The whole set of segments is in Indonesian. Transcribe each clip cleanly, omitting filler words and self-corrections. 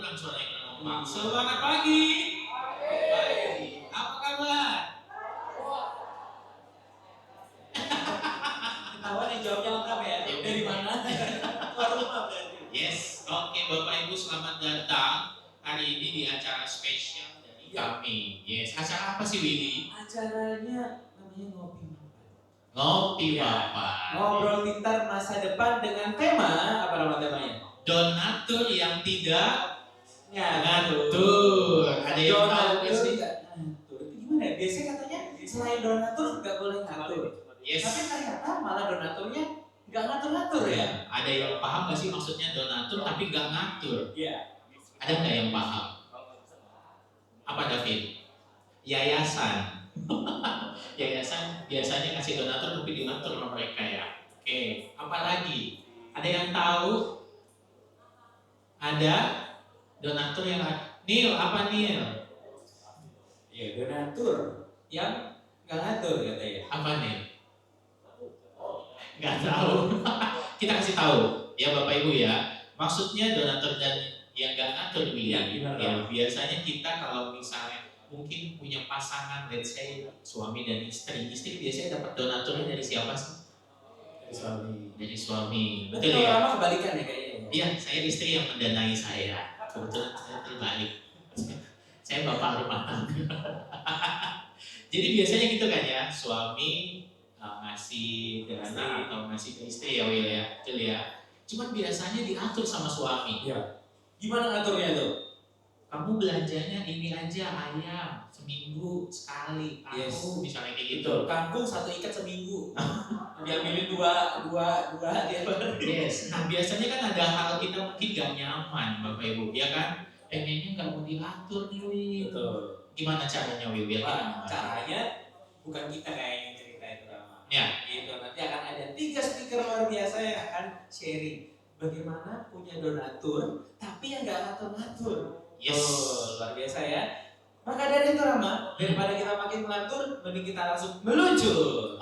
kurang suaranya penumpang. Selamat pagi. Baik. Apa kabar? Ketahuan yang jawabnya lengkap ya? Dari mana? Keluar rumah berarti. Yes. Oke, Bapak Ibu selamat datang hari ini di acara spesial dari kami. Yes. Acara apa sih, Willy? Acaranya namanya Ngopi Mapan. Ngopi Ya. Bapak. Ngobrol pintar masa depan dengan tema, apa nama temanya? Donatur yang tidak Ngatur. Ada yang tahu Donatur nggak sih? tidak ngatur. Itu gimana ya? Biasanya katanya selain donatur nggak boleh ngatur. Yes. Tapi ternyata malah donaturnya nggak ngatur-ngatur ya? Ada yang paham nggak sih maksudnya donatur tapi nggak ngatur? Iya. Ada nggak yang paham? Apa David? Yayasan. Yayasan biasanya kasih donatur tapi diatur sama mereka ya. Oke, apa lagi? Ada yang tahu? Ada donatur yang Nil, apa Nil? Iya, donatur yang nggak ngatur katanya. Apa Nil? Nggak tahu. Kita kasih tahu ya Bapak Ibu ya. Maksudnya donatur dan yang nggak ngatur Iya, ya, biasanya kita kalau misalnya mungkin punya pasangan, let's say suami dan istri biasanya dapat donaturnya dari siapa sih? Dari suami. Betul ya? Lama kebalikan ya kayaknya. Iya, saya istri yang mendanai saya. Kebetulan saya terbalik. Saya bapak rumah tangga. Jadi biasanya gitu kan ya, suami ngasih dana atau ngasih ke istri ya Will ya, betul ya. Cuman biasanya diatur sama suami. Iya. Gimana ngaturnya tuh? Kamu belanjanya ini aja ayam seminggu sekali. Aku misalnya kayak gitu. Kangkung satu ikat seminggu. Diambilin dua dia. Yes. Nah biasanya kan ada hal kita mungkin gak nyaman Bapak Ibu, ya kan? Pengennya nggak mau diatur nih Wil. Betul. Gimana caranya Wil? Caranya bukan kita kayak yang cerita itu Rama. Ya. Gitu. Nanti akan ada 3 speaker luar biasa yang akan sharing bagaimana punya donatur tapi yang nggak ngatur-ngatur. Yes. Luar biasa ya. Maka dari itu Rama, daripada kita makin melantur, mending kita langsung meluncur.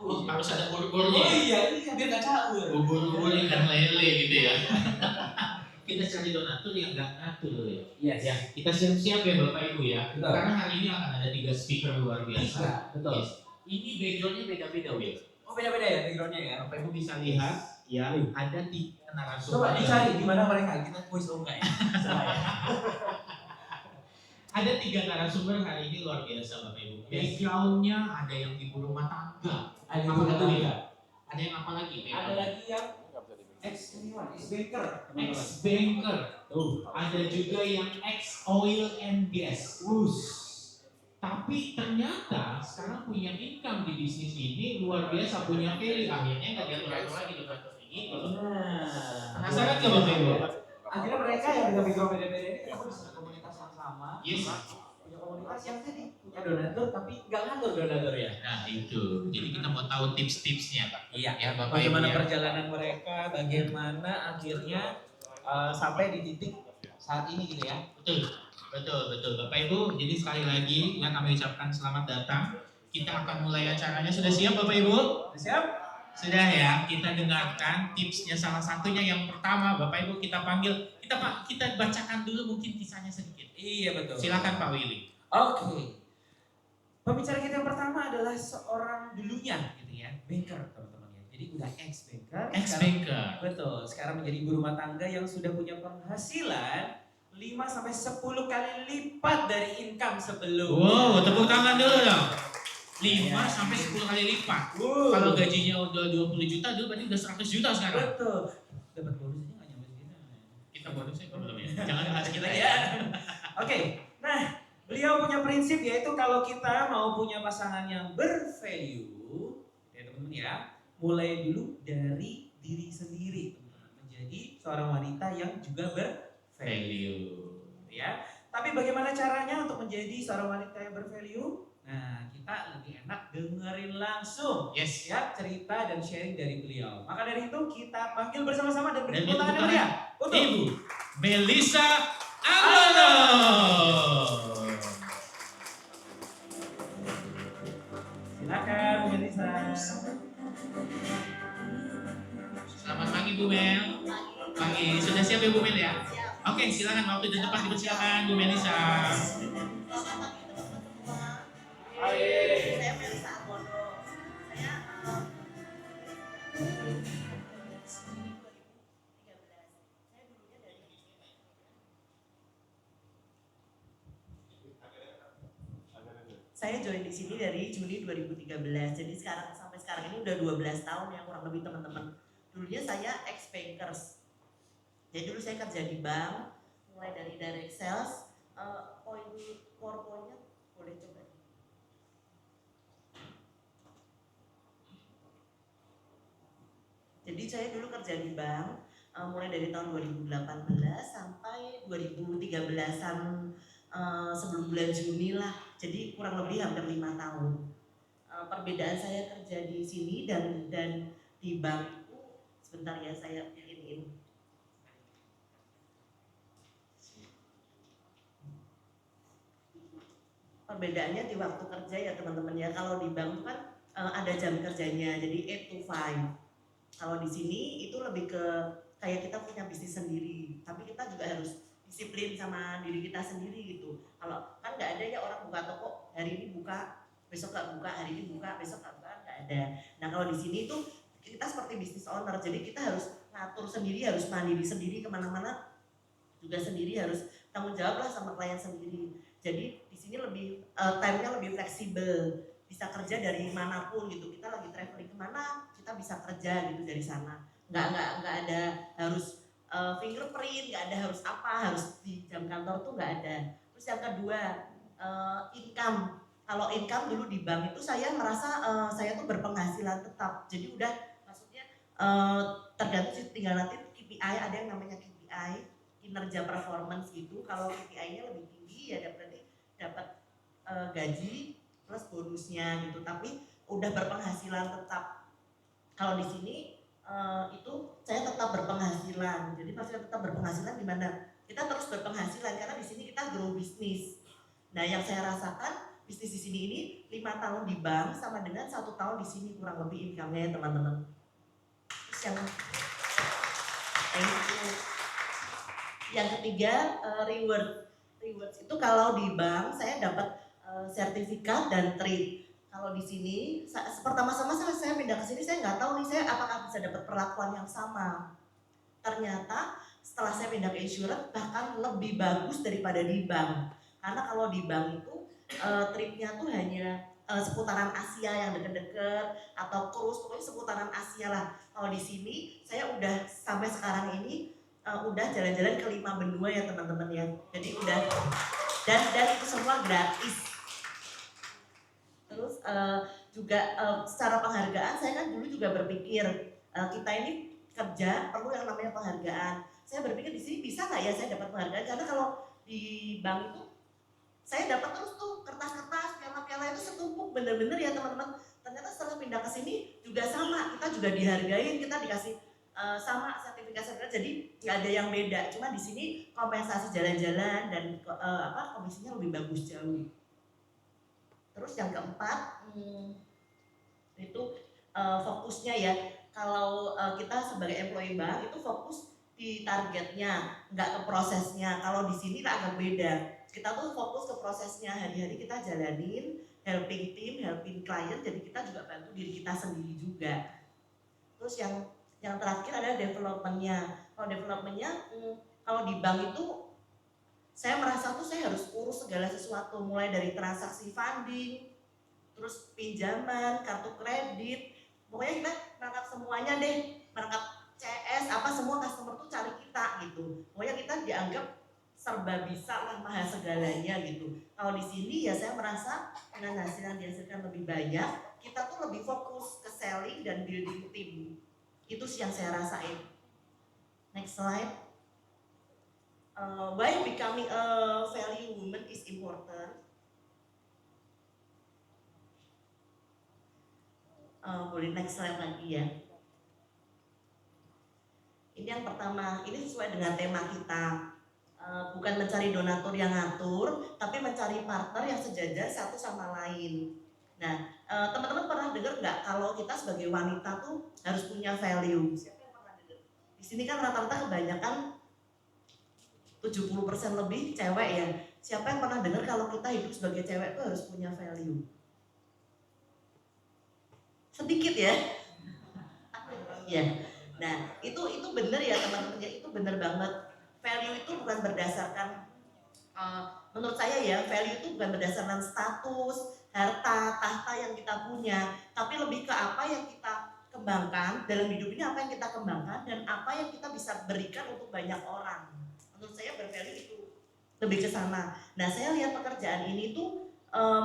Harus ada buru-burunya. Iya, biar nggak caur. Buru-buru ikan lele gitu ya. Kita cari donatur yang nggak ngatur ya. Yes. Ya, kita siap-siap ya Bapak Ibu ya. Betul. Karena hari ini akan ada 3 speaker luar biasa. Betul. Yes. Ini backgroundnya beda-beda Will. Oh beda-beda ya backgroundnya ya. Bapak Ibu bisa lihat ya ada 3 narasumber. Coba dicari di mana mereka kita kuis enggak ya. Ada 3 narasumber hari ini luar biasa Bapak Ibu. Backgroundnya ada yang ibu rumah tangga. Ada Apa yang kata Ada yang apa lagi? Ada lagi yang ex-banker. Ex-banker. Ada juga yang ex-oil and gas. Tapi ternyata sekarang punya income di bisnis ini luar biasa, punya value. Akhirnya nggak diatur-atur lagi donatur ini. Penasaran nggak Bapak Ibu? Akhirnya mereka yang dengan background beda-beda ini kita bisa komunitas yang sama. Yes. Punya komunitas yang tadi punya donatur tapi nggak ngatur donatur ya. Nah itu, jadi kita mau tahu tips-tipsnya Pak. Iya. Ya Bapak Ibu Bagaimana ya. perjalanan mereka, bagaimana akhirnya sampai di titik saat ini gitu ya. Betul Bapak Ibu. Jadi sekali lagi yang kami ucapkan selamat datang. Kita akan mulai acaranya. Sudah siap Bapak Ibu? Siap? Sudah ya. Kita dengarkan tipsnya salah satunya yang pertama Bapak Ibu kita panggil. Kita bacakan dulu mungkin kisahnya sedikit. Iya betul. Silakan Pak Willy. Oke. Pembicara kita yang pertama adalah seorang dulunya gitu ya, banker teman-teman ya. Jadi udah ex-banker. Ex-banker. Betul. Sekarang menjadi ibu rumah tangga yang sudah punya penghasilan 5-10 kali lipat dari income sebelumnya. Wow, tepuk tangan dulu dong. 5 Ya. sampai 10 kali lipat. Kalau gajinya udah 20 juta dulu berarti udah 100 juta sekarang. Betul. Dapat bonusnya nggak nyampe segitu. Kita bonusnya belum ya. Jangan bahas kita ya. ya. Oke. Nah, beliau punya prinsip yaitu kalau kita mau punya pasangan yang bervalue, ya teman-teman ya, mulai dulu dari diri sendiri menjadi seorang wanita yang juga bervalue, ya. Tapi bagaimana caranya untuk menjadi seorang wanita yang bervalue? Nah, kita lebih enak dengerin langsung Yes. ya cerita dan sharing dari beliau. Maka dari itu kita panggil bersama-sama dan beri Dan tepuk tangan yang meriah untuk Ibu Melissa Anggono. Silakan Bu Melissa. Selamat pagi Bu Mel. Pagi. Sudah siap ya Bu Mel ya? Siap. Oke, silakan waktu di depan dipersilakan Bu Melisa. Selamat pagi teman-teman semua. Saya Melisa Armono. Saya saya dulunya dari Saya join di sini dari Juni 2013. Jadi sampai sekarang ini udah 12 tahun ya kurang lebih teman-teman. Dulunya saya ex bankers. Jadi dulu saya kerja di bank, mulai dari direct sales, core point-nya boleh coba. Jadi saya dulu kerja di bank, mulai dari tahun 2018 sampai 2013-an, sebelum bulan Juni lah. Jadi kurang lebih hampir 5 tahun. Perbedaan saya kerja di sini dan di bank itu, sebentar ya saya ini. Perbedaannya di waktu kerja ya teman-teman ya. Kalau di bank kan ada jam kerjanya, jadi 8 to 5. Kalau di sini itu lebih ke kayak kita punya bisnis sendiri, tapi kita juga harus disiplin sama diri kita sendiri gitu. Kalau kan nggak ada ya orang buka toko hari ini buka, besok nggak buka, hari ini buka, besok nggak buka, nggak ada. Nah kalau di sini tuh kita seperti bisnis owner, jadi kita harus ngatur sendiri, harus mandiri sendiri kemana-mana juga sendiri, harus tanggung jawab lah sama klien sendiri. Jadi di sini lebih time-nya lebih fleksibel, bisa kerja dari manapun gitu. Kita lagi traveling kemana, kita bisa kerja gitu dari sana. Nggak ada harus fingerprint, nggak ada harus apa, harus di jam kantor tuh nggak ada. Terus yang kedua, income. Kalau income dulu di bank itu saya merasa saya tuh berpenghasilan tetap. Jadi udah maksudnya tergantung sih, tinggal nanti KPI, ada yang namanya KPI, kinerja performance gitu. Kalau KPI-nya lebih tinggi ya berarti dapat gaji plus bonusnya gitu. Tapi udah berpenghasilan tetap. Kalau di sini itu saya tetap berpenghasilan. Jadi pasti tetap berpenghasilan di mana? Kita terus berpenghasilan karena di sini kita grow bisnis. Nah, yang saya rasakan bisnis di sini ini 5 tahun di bank sama dengan 1 tahun di sini kurang lebih income-nya ya teman-teman. Terus yang ketiga rewards itu kalau di bank saya dapat sertifikat dan trade. Kalau di sini pertama-tama saya pindah ke sini saya nggak tahu nih saya apakah bisa dapat perlakuan yang sama. Ternyata setelah saya pindah ke insurance bahkan lebih bagus daripada di bank. Karena kalau di bank itu tripnya tuh hanya seputaran Asia yang deket-deket atau cruise, pokoknya seputaran Asia lah. Kalau di sini saya udah sampai sekarang ini udah jalan-jalan ke 5 benua ya teman-teman ya. Jadi udah dan itu semua gratis. Terus juga secara penghargaan saya kan dulu juga berpikir kita ini kerja perlu yang namanya penghargaan. Saya berpikir di sini bisa nggak ya saya dapat penghargaan, karena kalau di bank itu saya dapat terus tuh kertas-kertas, piala-piala itu setumpuk bener-bener ya teman-teman. Ternyata setelah pindah ke sini juga sama, kita juga dihargain, kita dikasih sama sertifikat, jadi nggak ada yang beda. Cuma di sini kompensasi jalan-jalan dan komisinya lebih bagus jauh. Terus yang keempat itu fokusnya ya. Kalau kita sebagai employee bank itu fokus di targetnya, nggak ke prosesnya. Kalau di sini agak beda. Kita tuh fokus ke prosesnya, hari-hari kita jalanin, helping team, helping client, jadi kita juga bantu diri kita sendiri juga. Terus yang terakhir adalah development-nya. Kalau development-nya, kalau di bank itu saya merasa tuh saya harus urus segala sesuatu, mulai dari transaksi funding, terus pinjaman, kartu kredit, pokoknya kita merangkap semuanya deh, merangkap CS, apa semua customer tuh cari kita gitu. Pokoknya kita dianggap serba bisa lah, maha segalanya gitu. Kalau di sini ya saya merasa dengan hasil yang dihasilkan lebih banyak, kita tuh lebih fokus ke selling dan building team. Itu sih yang saya rasain. Next slide. Why becoming a value woman is important. Boleh next slide lagi ya. Ini yang pertama, ini sesuai dengan tema kita. Bukan mencari donatur yang ngatur, tapi mencari partner yang sejajar satu sama lain. Nah, teman-teman pernah dengar nggak kalau kita sebagai wanita tuh harus punya value? Siapa yang pernah dengar? Di sini kan rata-rata kebanyakan 70% lebih cewek ya. Siapa yang pernah dengar kalau kita hidup sebagai cewek itu harus punya value? Sedikit ya. Ya. Nah, itu benar ya teman-teman ya, itu benar banget. Value itu bukan berdasarkan menurut saya ya, value itu bukan berdasarkan status, harta, tahta yang kita punya, tapi lebih ke apa yang kita kembangkan dalam hidup ini, apa yang kita kembangkan dan apa yang kita bisa berikan untuk banyak orang. Menurut saya bervalue itu lebih ke sana. Nah, saya lihat pekerjaan ini tuh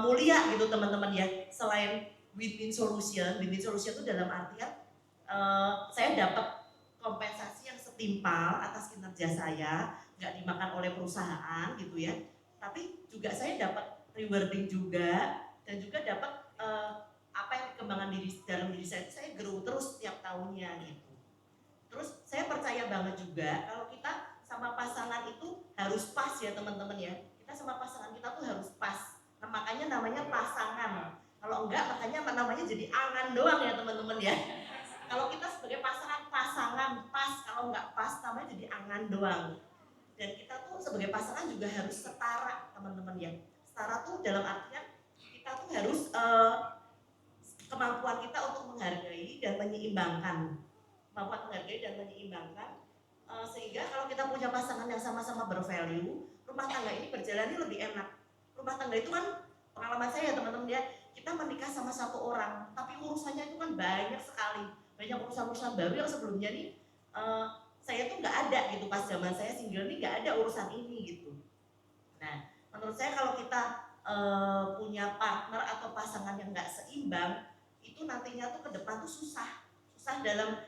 mulia gitu teman-teman ya. Selain win-win solution itu dalam artian saya dapat kompensasi yang setimpal atas kinerja saya, nggak dimakan oleh perusahaan gitu ya. Tapi juga saya dapat rewarding juga dan juga dapat apa yang perkembangan dalam diri saya grow terus setiap tahunnya gitu. Terus saya percaya banget juga kalau kita sama pasangan itu harus pas ya teman-teman ya. Kita sama pasangan kita tuh harus pas. Nah, makanya namanya pasangan. Kalau enggak makanya namanya jadi angan doang ya teman-teman ya. Kalau kita sebagai pasangan pas, kalau nggak pas namanya jadi angan doang. Dan kita tuh sebagai pasangan juga harus setara teman-teman ya. Setara tuh dalam artian kita tuh harus kemampuan kita untuk menghargai dan menyeimbangkan. Sehingga kalau kita punya pasangan yang sama-sama bervalue, rumah tangga ini berjalannya lebih enak. Rumah tangga itu kan pengalaman saya ya teman-teman ya, kita menikah sama satu orang, tapi urusannya itu kan banyak sekali, banyak urusan-urusan baru yang sebelumnya nih saya tuh nggak ada gitu pas zaman saya single nih, nggak ada urusan ini gitu. Nah, menurut saya kalau kita punya partner atau pasangan yang nggak seimbang, itu nantinya tuh ke depan tuh susah dalam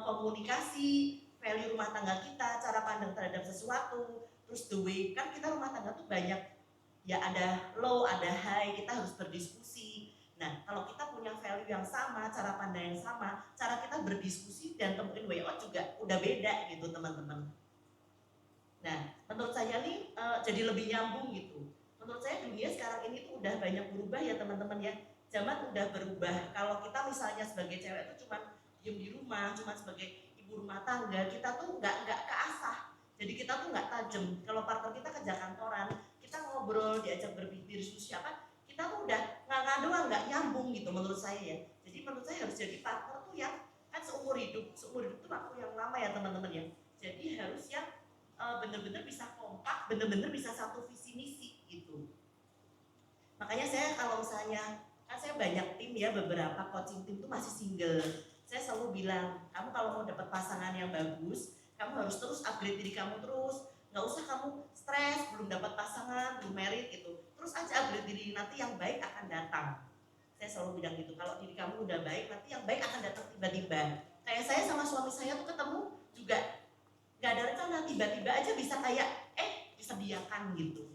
komunikasi, value rumah tangga kita, cara pandang terhadap sesuatu, terus the way, kan kita rumah tangga tuh banyak ya, ada low, ada high, kita harus berdiskusi. Nah, kalau kita punya value yang sama, cara pandang yang sama, cara kita berdiskusi dan temuin way out juga udah beda gitu teman-teman. Nah, menurut saya nih jadi lebih nyambung gitu. Menurut saya dunia sekarang ini tuh udah banyak berubah ya teman-teman ya. Zaman udah berubah. Kalau kita misalnya sebagai cewek tuh cuma diem di rumah, cuma sebagai ibu rumah tangga, kita tuh nggak keasah. Jadi kita tuh nggak tajam. Kalau partner kita kerja kantoran, kita ngobrol, diajak berpikir, diskusi apa, kita tuh udah nggak doang, nggak nyambung gitu menurut saya ya. Jadi menurut saya harus jadi partner tuh yang kan seumur hidup tuh waktu yang lama ya teman-teman ya. Jadi harus yang bener-bener bisa kompak, bener-bener bisa satu visi misi gitu. Makanya saya kalau misalnya, kan saya banyak tim ya, beberapa coaching tim tuh masih single. Saya selalu bilang, kamu kalau mau dapat pasangan yang bagus, kamu harus terus upgrade diri kamu terus. Nggak usah kamu stres, belum dapat pasangan, belum married gitu. Terus aja upgrade diri, nanti yang baik akan datang. Saya selalu bilang gitu, kalau diri kamu udah baik, nanti yang baik akan datang tiba-tiba. Kayak saya sama suami saya tuh ketemu juga gak ada rencana, tiba-tiba aja bisa kayak disediakan gitu.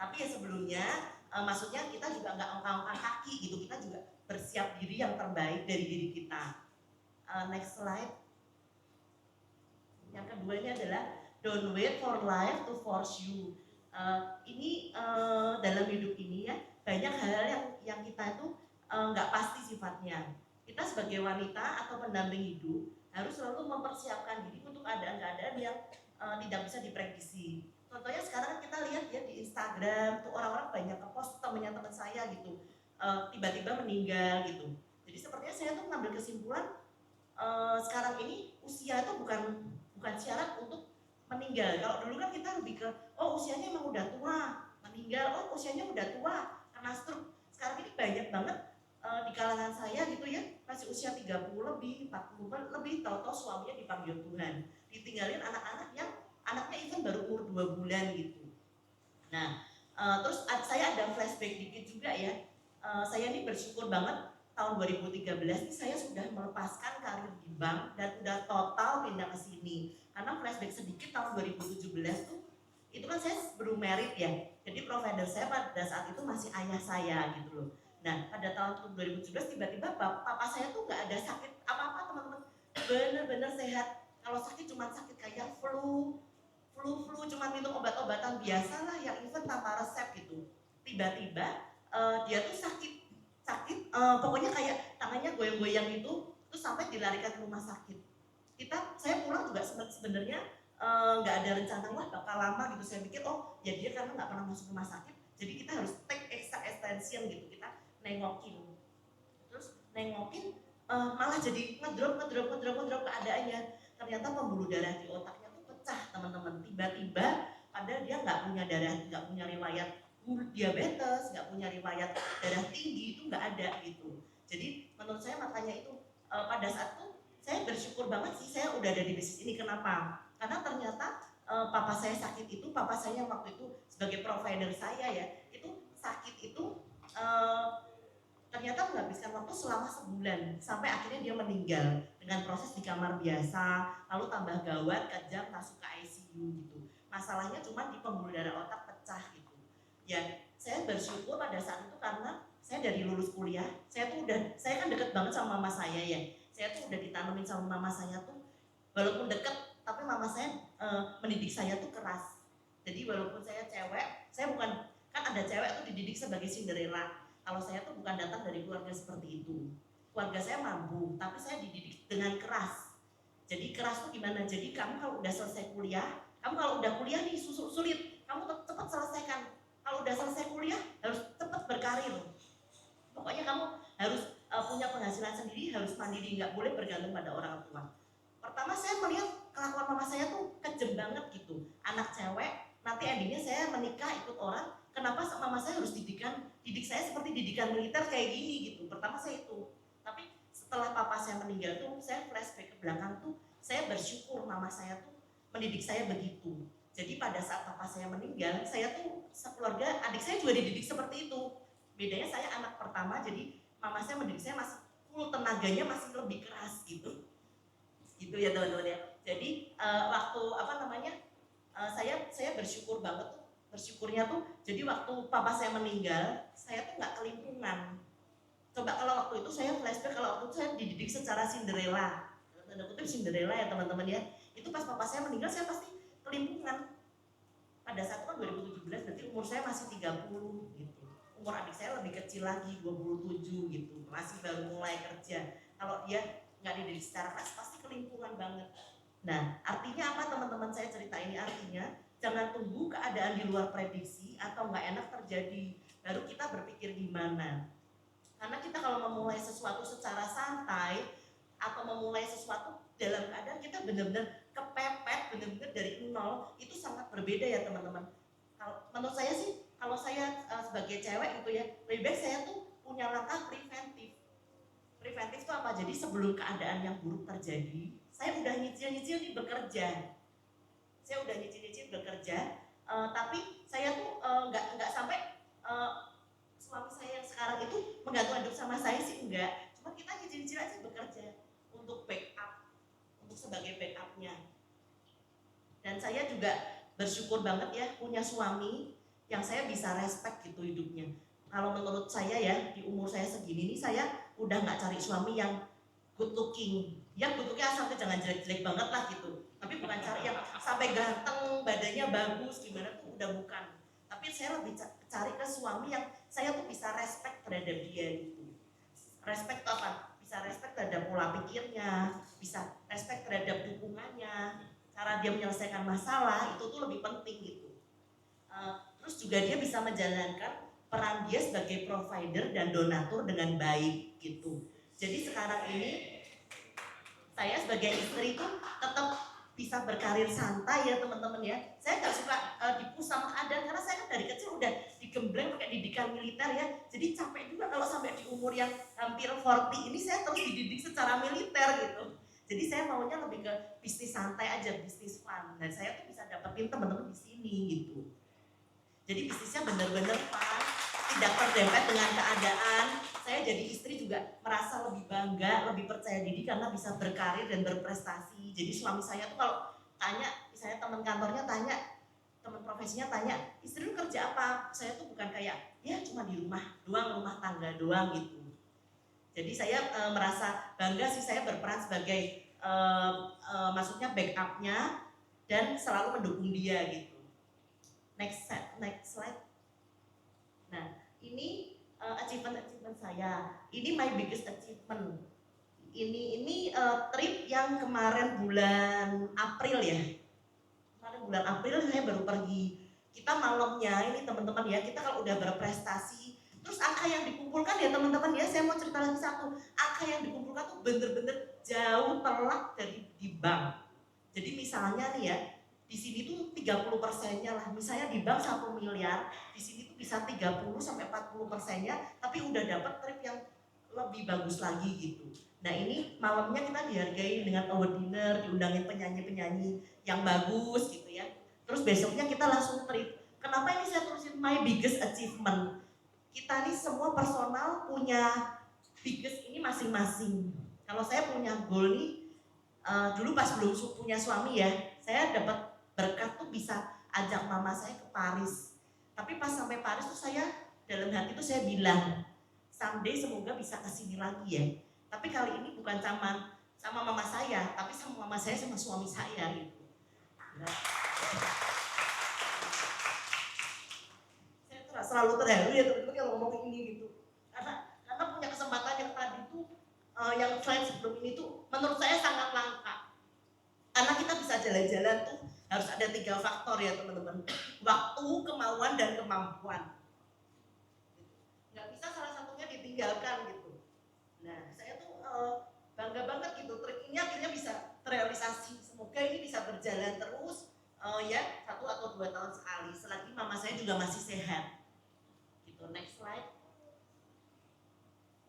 Tapi ya sebelumnya maksudnya kita juga nggak ongkang-ongkang kaki gitu, kita juga bersiap diri yang terbaik dari diri kita. Next slide. Yang keduanya adalah don't wait for life to force you. Ini dalam hidup ini ya banyak hal yang kita itu nggak pasti sifatnya. Kita sebagai wanita atau pendamping hidup harus selalu mempersiapkan diri untuk keadaan-keadaan yang tidak bisa diprediksi. Contohnya sekarang kita lihat ya di Instagram tuh orang-orang banyak ngepost teman saya gitu tiba-tiba meninggal gitu. Jadi sepertinya saya tuh ngambil kesimpulan sekarang ini usia itu bukan syarat untuk meninggal. Kalau dulu kan kita lebih ke usianya emang udah tua meninggal, usianya udah tua karena stroke. Sekarang ini banyak banget di kalangan saya gitu ya, masih usia 30 lebih, 40 lebih, tahu-tahu suaminya dipanggil Tuhan, ditinggalin anak-anak yang anaknya even baru umur 2 bulan gitu. Nah, terus saya ada flashback dikit juga ya. Saya ini bersyukur banget tahun 2013 ini saya sudah melepaskan karir di bank dan udah total pindah ke sini. Karena flashback sedikit tahun 2017 tuh, itu kan saya belum married ya. Jadi provider saya pada saat itu masih ayah saya gitu loh. Nah, pada tahun 2017 tiba-tiba papa saya tuh nggak ada sakit apa-apa teman-teman, bener-bener sehat. Kalau sakit cuma sakit kayak flu, cuma minum obat-obatan biasa lah yang even tanpa resep gitu. Tiba-tiba dia tuh sakit, pokoknya kayak tangannya goyang-goyang gitu, terus sampai dilarikan ke rumah sakit. Saya pulang juga sebenarnya nggak ada rencana wah bakal lama gitu. Saya pikir oh ya dia karena nggak pernah masuk rumah sakit, jadi kita harus take extra attention gitu, kita nengokin. Terus nengokin malah jadi ngedrop keadaannya. Ternyata pembuluh darah di otaknya tuh pecah teman-teman. Tiba-tiba padahal dia nggak punya darah, nggak punya riwayat diabetes, nggak punya riwayat darah tinggi, itu nggak ada gitu. Jadi menurut saya makanya itu pada saat itu saya bersyukur banget sih saya udah ada di bisnis ini. Kenapa? Karena ternyata papa saya sakit itu, papa saya waktu itu sebagai provider saya ya, itu sakit itu ternyata menghabiskan waktu selama sebulan sampai akhirnya dia meninggal dengan proses di kamar biasa, lalu tambah gawat, kejam, masuk ke ICU gitu. Masalahnya cuma di pembuluh darah otak pecah gitu. Ya, saya bersyukur pada saat itu karena saya dari lulus kuliah, saya kan deket banget sama mama saya ya. Saya tuh udah ditanemin sama mama saya tuh, walaupun deket, tapi mama saya mendidik saya tuh keras. Jadi walaupun saya cewek, saya bukan, kan ada cewek tuh dididik sebagai Cinderella. Kalau saya tuh bukan datang dari keluarga seperti itu. Keluarga saya mampu, tapi saya dididik dengan keras. Jadi keras tuh gimana? Jadi kamu kalau udah selesai kuliah, kamu kalau udah kuliah nih sulit, kamu cepat selesaikan. Kalau udah selesai kuliah harus cepat berkarir. Pokoknya kamu harus punya penghasilan sendiri, harus mandiri, nggak boleh bergantung pada orang tua. Pertama saya melihat kelakuan mama saya tuh kejam banget gitu. Anak cewek, nanti endingnya saya menikah ikut orang. Kenapa mama saya harus didik saya seperti didikan militer kayak gini gitu. Pertama saya itu. Tapi setelah papa saya meninggal tuh, saya flashback ke belakang tuh, saya bersyukur mama saya tuh mendidik saya begitu. Jadi pada saat papa saya meninggal, saya tuh sekeluarga, adik saya juga dididik seperti itu. Bedanya saya anak pertama, jadi mama saya mendidik saya masih full tenaganya, masih lebih keras gitu. Gitu ya teman-teman ya. Jadi waktu saya bersyukur banget tuh. Bersyukurnya tuh, jadi waktu papa saya meninggal, saya tuh nggak kelimpungan. Coba kalau waktu itu saya flashback, kalau waktu itu saya dididik secara Cinderella, tanda kutip Cinderella ya teman-teman ya. Itu pas papa saya meninggal, saya pasti kelimpungan. Pada saat itu kan 2017, berarti umur saya masih 30 gitu. Umur adik saya lebih kecil lagi, 27 gitu, masih baru mulai kerja. Kalau dia nggak dididik secara keras, pasti kelimpungan banget. Nah, artinya apa teman-teman saya cerita ini? Artinya jangan tunggu keadaan di luar prediksi atau nggak enak terjadi, baru kita berpikir gimana. Karena kita kalau memulai sesuatu secara santai atau memulai sesuatu dalam keadaan kita benar-benar kepepet, benar-benar dari nol, itu sangat berbeda ya teman-teman. Kalau menurut saya sih, kalau saya sebagai cewek gitu ya, lebih baik saya tuh punya langkah preventif. Preventif itu apa? Jadi sebelum keadaan yang buruk terjadi, saya udah nyicil-nyicil nih bekerja. Saya udah nyicil-nyicil bekerja, tapi saya tuh nggak sampai suami saya yang sekarang itu menggantung hidup sama saya sih enggak. Cuma kita nyicil-nyicil aja bekerja untuk backup, untuk sebagai backupnya. Dan saya juga bersyukur banget ya punya suami yang saya bisa respect gitu hidupnya. Kalau menurut saya ya di umur saya segini nih saya udah nggak cari suami yang good looking. Ya good looking asal jangan jelek-jelek banget lah gitu. Tapi bukan cari yang sampai ganteng, badannya bagus, gimana tuh udah bukan. Tapi saya lebih cari ke suami yang saya tuh bisa respect terhadap dia gitu. Respect tuh apa? Bisa respect terhadap pola pikirnya, bisa respect terhadap dukungannya, cara dia menyelesaikan masalah, itu tuh lebih penting gitu. Terus juga dia bisa menjalankan peran dia sebagai provider dan donatur dengan baik gitu. Jadi sekarang ini saya sebagai istri itu tetap bisa berkarir santai ya teman-teman ya. Saya nggak suka dipush sama keadaan karena saya kan dari kecil udah digembleng pakai didikan militer ya. Jadi capek juga kalau sampai di umur yang hampir 40 ini saya terus dididik secara militer gitu. Jadi saya maunya lebih ke bisnis santai aja, bisnis fun. Dan saya tuh bisa dapetin teman-teman di sini gitu. Jadi bisnisnya bener-bener fun, tidak terdempet dengan keadaan. Saya jadi istri juga merasa lebih bangga, lebih percaya diri karena bisa berkarir dan berprestasi. Jadi suami saya tuh kalau tanya, misalnya teman kantornya tanya, teman profesinya tanya, istri lu kerja apa? Saya tuh bukan kayak, ya cuma di rumah doang, rumah tangga doang gitu. Jadi saya merasa bangga sih saya berperan sebagai maksudnya backupnya dan selalu mendukung dia gitu. Next slide. Nah ini achievement saya. Ini my biggest achievement. Ini trip yang kemarin bulan April ya. kemarin bulan April saya baru pergi. Kita malamnya ini teman-teman ya, kita kalau udah berprestasi, terus angka yang dikumpulkan ya teman-teman ya, saya mau cerita lagi satu, angka yang dikumpulkan tuh bener-bener jauh telak dari di bank. Jadi misalnya nih ya, di sini tuh 30%-nya lah, misalnya di bank 1 miliar, di sini tuh bisa 30-40%-nya, tapi udah dapat trip yang lebih bagus lagi gitu. Nah ini malamnya kita dihargai dengan award dinner, diundangin penyanyi-penyanyi yang bagus gitu ya. Terus besoknya kita langsung trip. Kenapa ini saya tulisin my biggest achievement? Kita nih semua personal punya biggest ini masing-masing. Kalau saya punya goal nih, dulu pas belum punya suami ya, saya dapat berkat tuh bisa ajak mama saya ke Paris. Tapi pas sampai Paris tuh saya dalam hati tuh saya bilang, someday semoga bisa kesini lagi ya. Tapi kali ini bukan sama mama saya, tapi sama mama saya sama suami saya gitu. Nah, saya selalu terharu ya teman-teman kalau ngomong ini gitu. Karena punya kesempatan yang tadi tuh, yang slide sebelum ini tuh menurut saya sangat langka. Karena kita bisa jalan-jalan tuh harus ada 3 faktor ya teman-teman. Waktu, kemauan, dan kemampuan. Nggak bisa salah satunya ditinggalkan gitu. Nah, saya tuh bangga banget gitu, trip ini akhirnya bisa terrealisasi. Semoga ini bisa berjalan terus, ya 1 atau 2 tahun sekali. Selagi mama saya juga masih sehat. Gitu, next slide.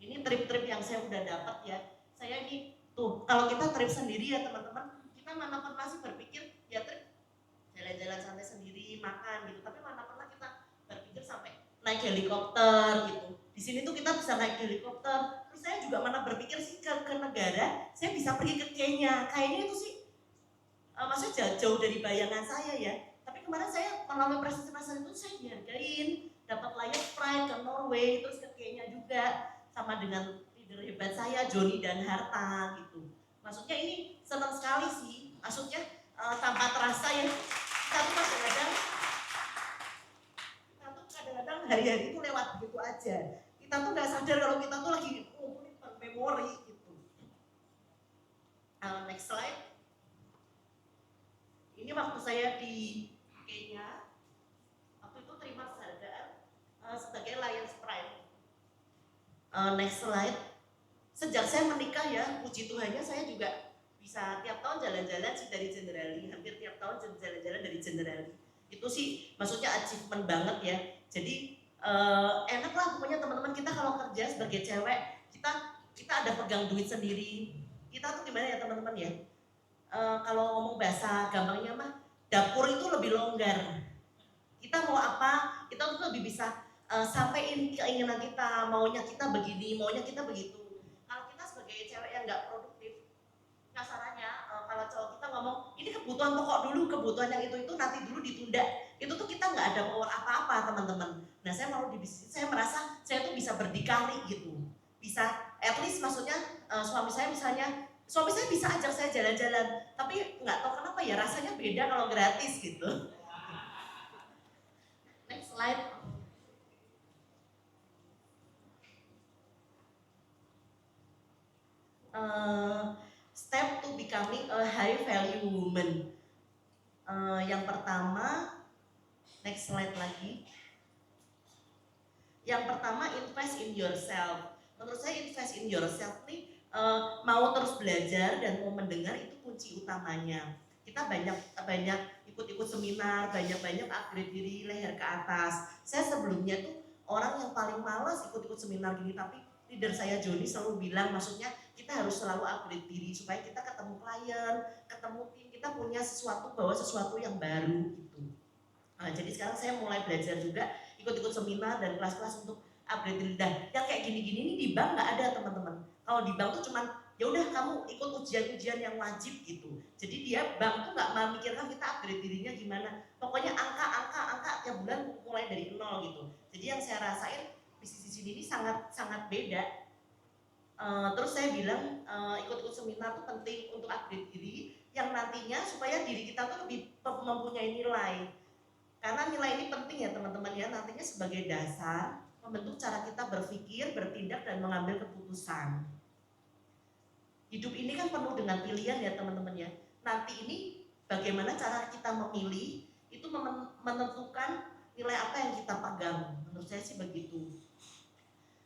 Ini trip-trip yang saya udah dapat ya. Saya ini tuh, kalau kita trip sendiri ya teman-teman, kita mana pernah sih berpikir ya trip jalan-jalan santai sendiri, makan gitu. Tapi mana pernah kita berpikir sampai naik helikopter gitu. Di sini tuh kita bisa naik helikopter. Terus saya juga mana berpikir sih ke negara, saya bisa pergi ke Kenya. Kayaknya itu sih, maksudnya jauh dari bayangan saya ya. Tapi kemarin saya melalui prestasi itu saya dihargain, dapat Lions Pride ke Norway, terus ke Kenya juga, sama dengan leader hebat saya Joni dan Harta gitu. Maksudnya ini senang sekali sih. Maksudnya tanpa terasa ya, kita tuh kadang-kadang hari-hari itu lewat begitu aja. Kita tuh nggak sadar kalau kita tuh lagi ngumpulin memori gitu. Next slide. Ini waktu saya di Kenya, waktu itu terima penghargaan sebagai Lions Pride. Next slide. Sejak saya menikah ya, puji Tuhannya saya juga bisa tiap tahun jalan-jalan sih dari Generali, hampir tiap tahun jalan-jalan dari Generali. Itu sih maksudnya achievement banget ya. Jadi enak lah pokoknya teman-teman kita kalau kerja sebagai cewek, kita ada pegang duit sendiri. Kita tuh gimana ya teman-teman ya? Kalau ngomong bahasa gampangnya mah, dapur itu lebih longgar. Kita mau apa, kita tuh lebih bisa sampaikan keinginan kita, maunya kita begini, maunya kita begitu. Kalau kita sebagai cewek yang nggak produktif, kasarannya kalau cowok kita ngomong, ini kebutuhan pokok dulu, kebutuhan yang itu nanti dulu ditunda. Itu tuh kita nggak ada power apa-apa teman-teman. Nah saya mau di bisnis, saya merasa saya tuh bisa berdikari gitu. Bisa, at least maksudnya suami saya bisa ajak saya jalan-jalan, tapi nggak tahu kenapa ya rasanya beda kalau gratis gitu. Next slide. Step to becoming a high value woman. Yang pertama, next slide lagi. Yang pertama, invest in yourself. Menurut saya invest in yourself nih, mau terus belajar dan mau mendengar itu kunci utamanya. Kita banyak ikut-ikut seminar, banyak upgrade diri leher ke atas. Saya sebelumnya tuh orang yang paling malas ikut-ikut seminar gini, tapi leader saya Joni selalu bilang, maksudnya kita harus selalu upgrade diri supaya kita ketemu klien, ketemu tim, kita punya bawa sesuatu yang baru gitu. Jadi sekarang saya mulai belajar juga, ikut-ikut seminar dan kelas-kelas untuk upgrade diri. Dan yang kayak gini-gini ini di bank nggak ada teman-teman. Kalau di bank tuh cuman ya udah kamu ikut ujian-ujian yang wajib gitu. Jadi dia bank tuh nggak memikirkan kita upgrade dirinya gimana. Pokoknya angka tiap bulan mulai dari 0 gitu. Jadi yang saya rasain bisnis di sini ini sangat beda. Terus saya bilang ikut-ikut seminar tuh penting untuk upgrade diri yang nantinya supaya diri kita tuh lebih mempunyai nilai. Karena nilai ini penting ya teman-teman ya, nantinya sebagai dasar membentuk cara kita berpikir, bertindak, dan mengambil keputusan. Hidup ini kan penuh dengan pilihan ya teman-teman ya. Nanti ini bagaimana cara kita memilih itu menentukan nilai apa yang kita pegang. Menurut saya sih begitu.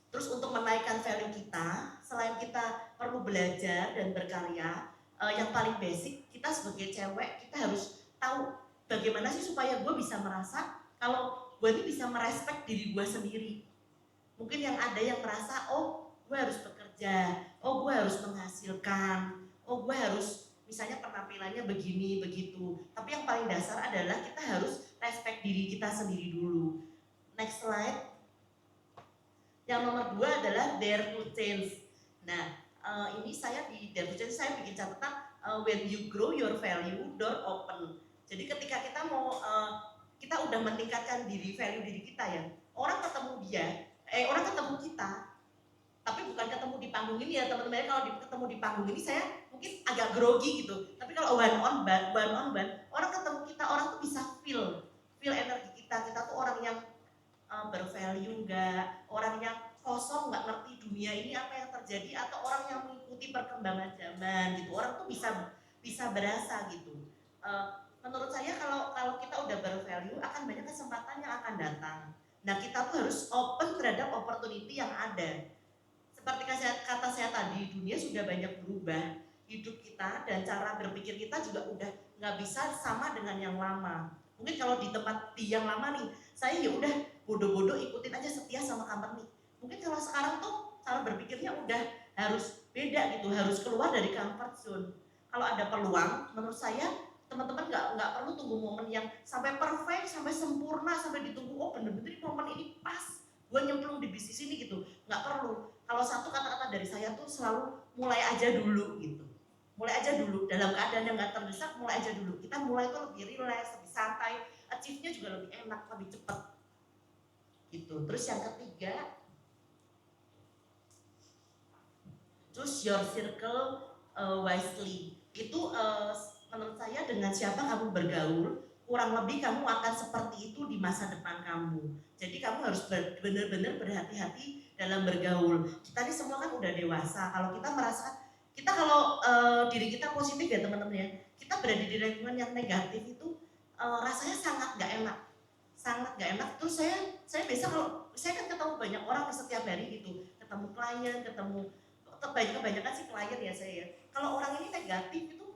Terus untuk menaikkan value kita, selain kita perlu belajar dan berkarya, yang paling basic kita sebagai cewek kita harus tahu bagaimana sih supaya gue bisa merasa kalau gue ini bisa merespek diri gue sendiri. Mungkin yang ada yang merasa, oh gue harus bekerja, oh gue harus menghasilkan, oh gue harus misalnya penampilannya begini, begitu. Tapi yang paling dasar adalah kita harus respect diri kita sendiri dulu. Next slide. Yang nomor 2 adalah dare to change. Nah, ini saya di dare to change saya bikin catatan when you grow your value, door open. Jadi ketika kita mau kita udah meningkatkan value diri kita ya. Orang ketemu orang ketemu kita, tapi bukan ketemu di panggung ini ya teman-teman. Kalau ketemu di panggung ini saya mungkin agak grogi gitu. Tapi kalau one on one, orang ketemu kita, orang tuh bisa feel energi kita. Kita tuh orang yang bervalue enggak, orang yang kosong nggak ngerti dunia ini apa yang terjadi, atau orang yang mengikuti perkembangan zaman gitu. Orang tuh bisa berasa gitu. Menurut saya kalau kita udah bervalue akan banyak kesempatan yang akan datang. Nah kita tuh harus open terhadap opportunity yang ada. Seperti kata saya tadi, dunia sudah banyak berubah. Hidup kita dan cara berpikir kita juga udah nggak bisa sama dengan yang lama. Mungkin kalau di tempat yang lama nih, saya ya udah bodoh-bodoh ikutin aja, setia sama company. Mungkin kalau sekarang tuh cara berpikirnya udah harus beda gitu, harus keluar dari comfort zone. Kalau ada peluang, menurut saya teman-teman nggak perlu tunggu momen yang sampai perfect, sampai sempurna, sampai ditunggu oh bener-bener momen ini pas, gue nyemplung di bisnis ini gitu. Nggak perlu. Kalau satu kata-kata dari saya tuh selalu mulai aja dulu gitu. Mulai aja dulu, dalam keadaan yang nggak terdesak, mulai aja dulu. Kita mulai tuh lebih relax, lebih santai, achieve-nya juga lebih enak, lebih cepat. Gitu. Terus yang ketiga, choose your circle wisely. Itu menurut saya dengan siapa kamu bergaul, kurang lebih kamu akan seperti itu di masa depan kamu. Jadi kamu harus benar-benar berhati-hati dalam bergaul. Kita ini semua kan udah dewasa. Kalau kita merasa kalau diri kita positif ya teman-teman ya, kita berada di lingkungan yang negatif itu rasanya sangat nggak enak. Terus saya biasa kalau saya kan ketemu banyak orang setiap hari gitu, ketemu klien, kebanyakan sih klien ya saya. Kalau orang ini negatif itu,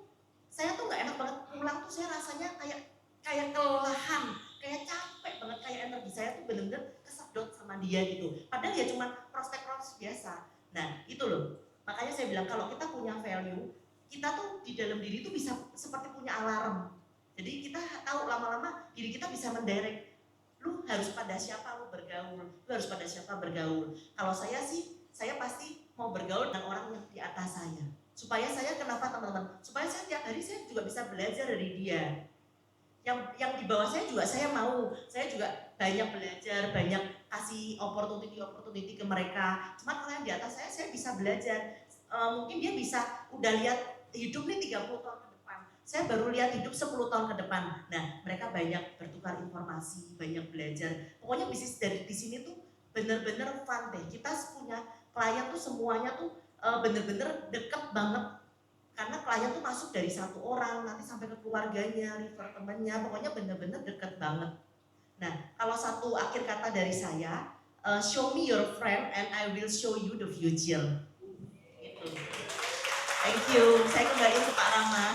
saya tuh nggak enak banget pulang tuh, saya rasanya kayak kelelahan, kayak capek banget, kayak energi saya tuh bener-bener kesedot sama dia gitu. Padahal ya cuma prospek-prospek biasa. Nah itu loh. Makanya saya bilang kalau kita punya value, kita tuh di dalam diri tuh bisa seperti punya alarm. Jadi kita tahu lama-lama diri kita bisa mendirect. Lu harus pada siapa lu bergaul, lu harus pada siapa bergaul. Kalau saya sih, saya pasti mau bergaul dengan orang yang di atas saya. Supaya saya kenapa teman-teman? Supaya saya tiap hari saya juga bisa belajar dari dia. Yang di bawah saya juga saya juga banyak belajar, banyak kasih opportunity ke mereka. Cuma kalau yang di atas saya bisa belajar. Mungkin dia bisa udah lihat hidup nih 30 tahun ke depan. Saya baru lihat hidup 10 tahun ke depan. Nah, mereka banyak bertukar informasi, banyak belajar. Pokoknya bisnis dari di sini tuh bener-bener fun deh. Kita punya klien tuh semuanya tuh bener-bener deket banget. Karena klien tuh masuk dari satu orang, nanti sampai ke keluarganya, refer temannya, pokoknya bener-bener deket banget. Nah, kalau satu akhir kata dari saya, show me your friend and I will show you the future. Gitu. Thank you, saya kembaliin ke Pak Rama.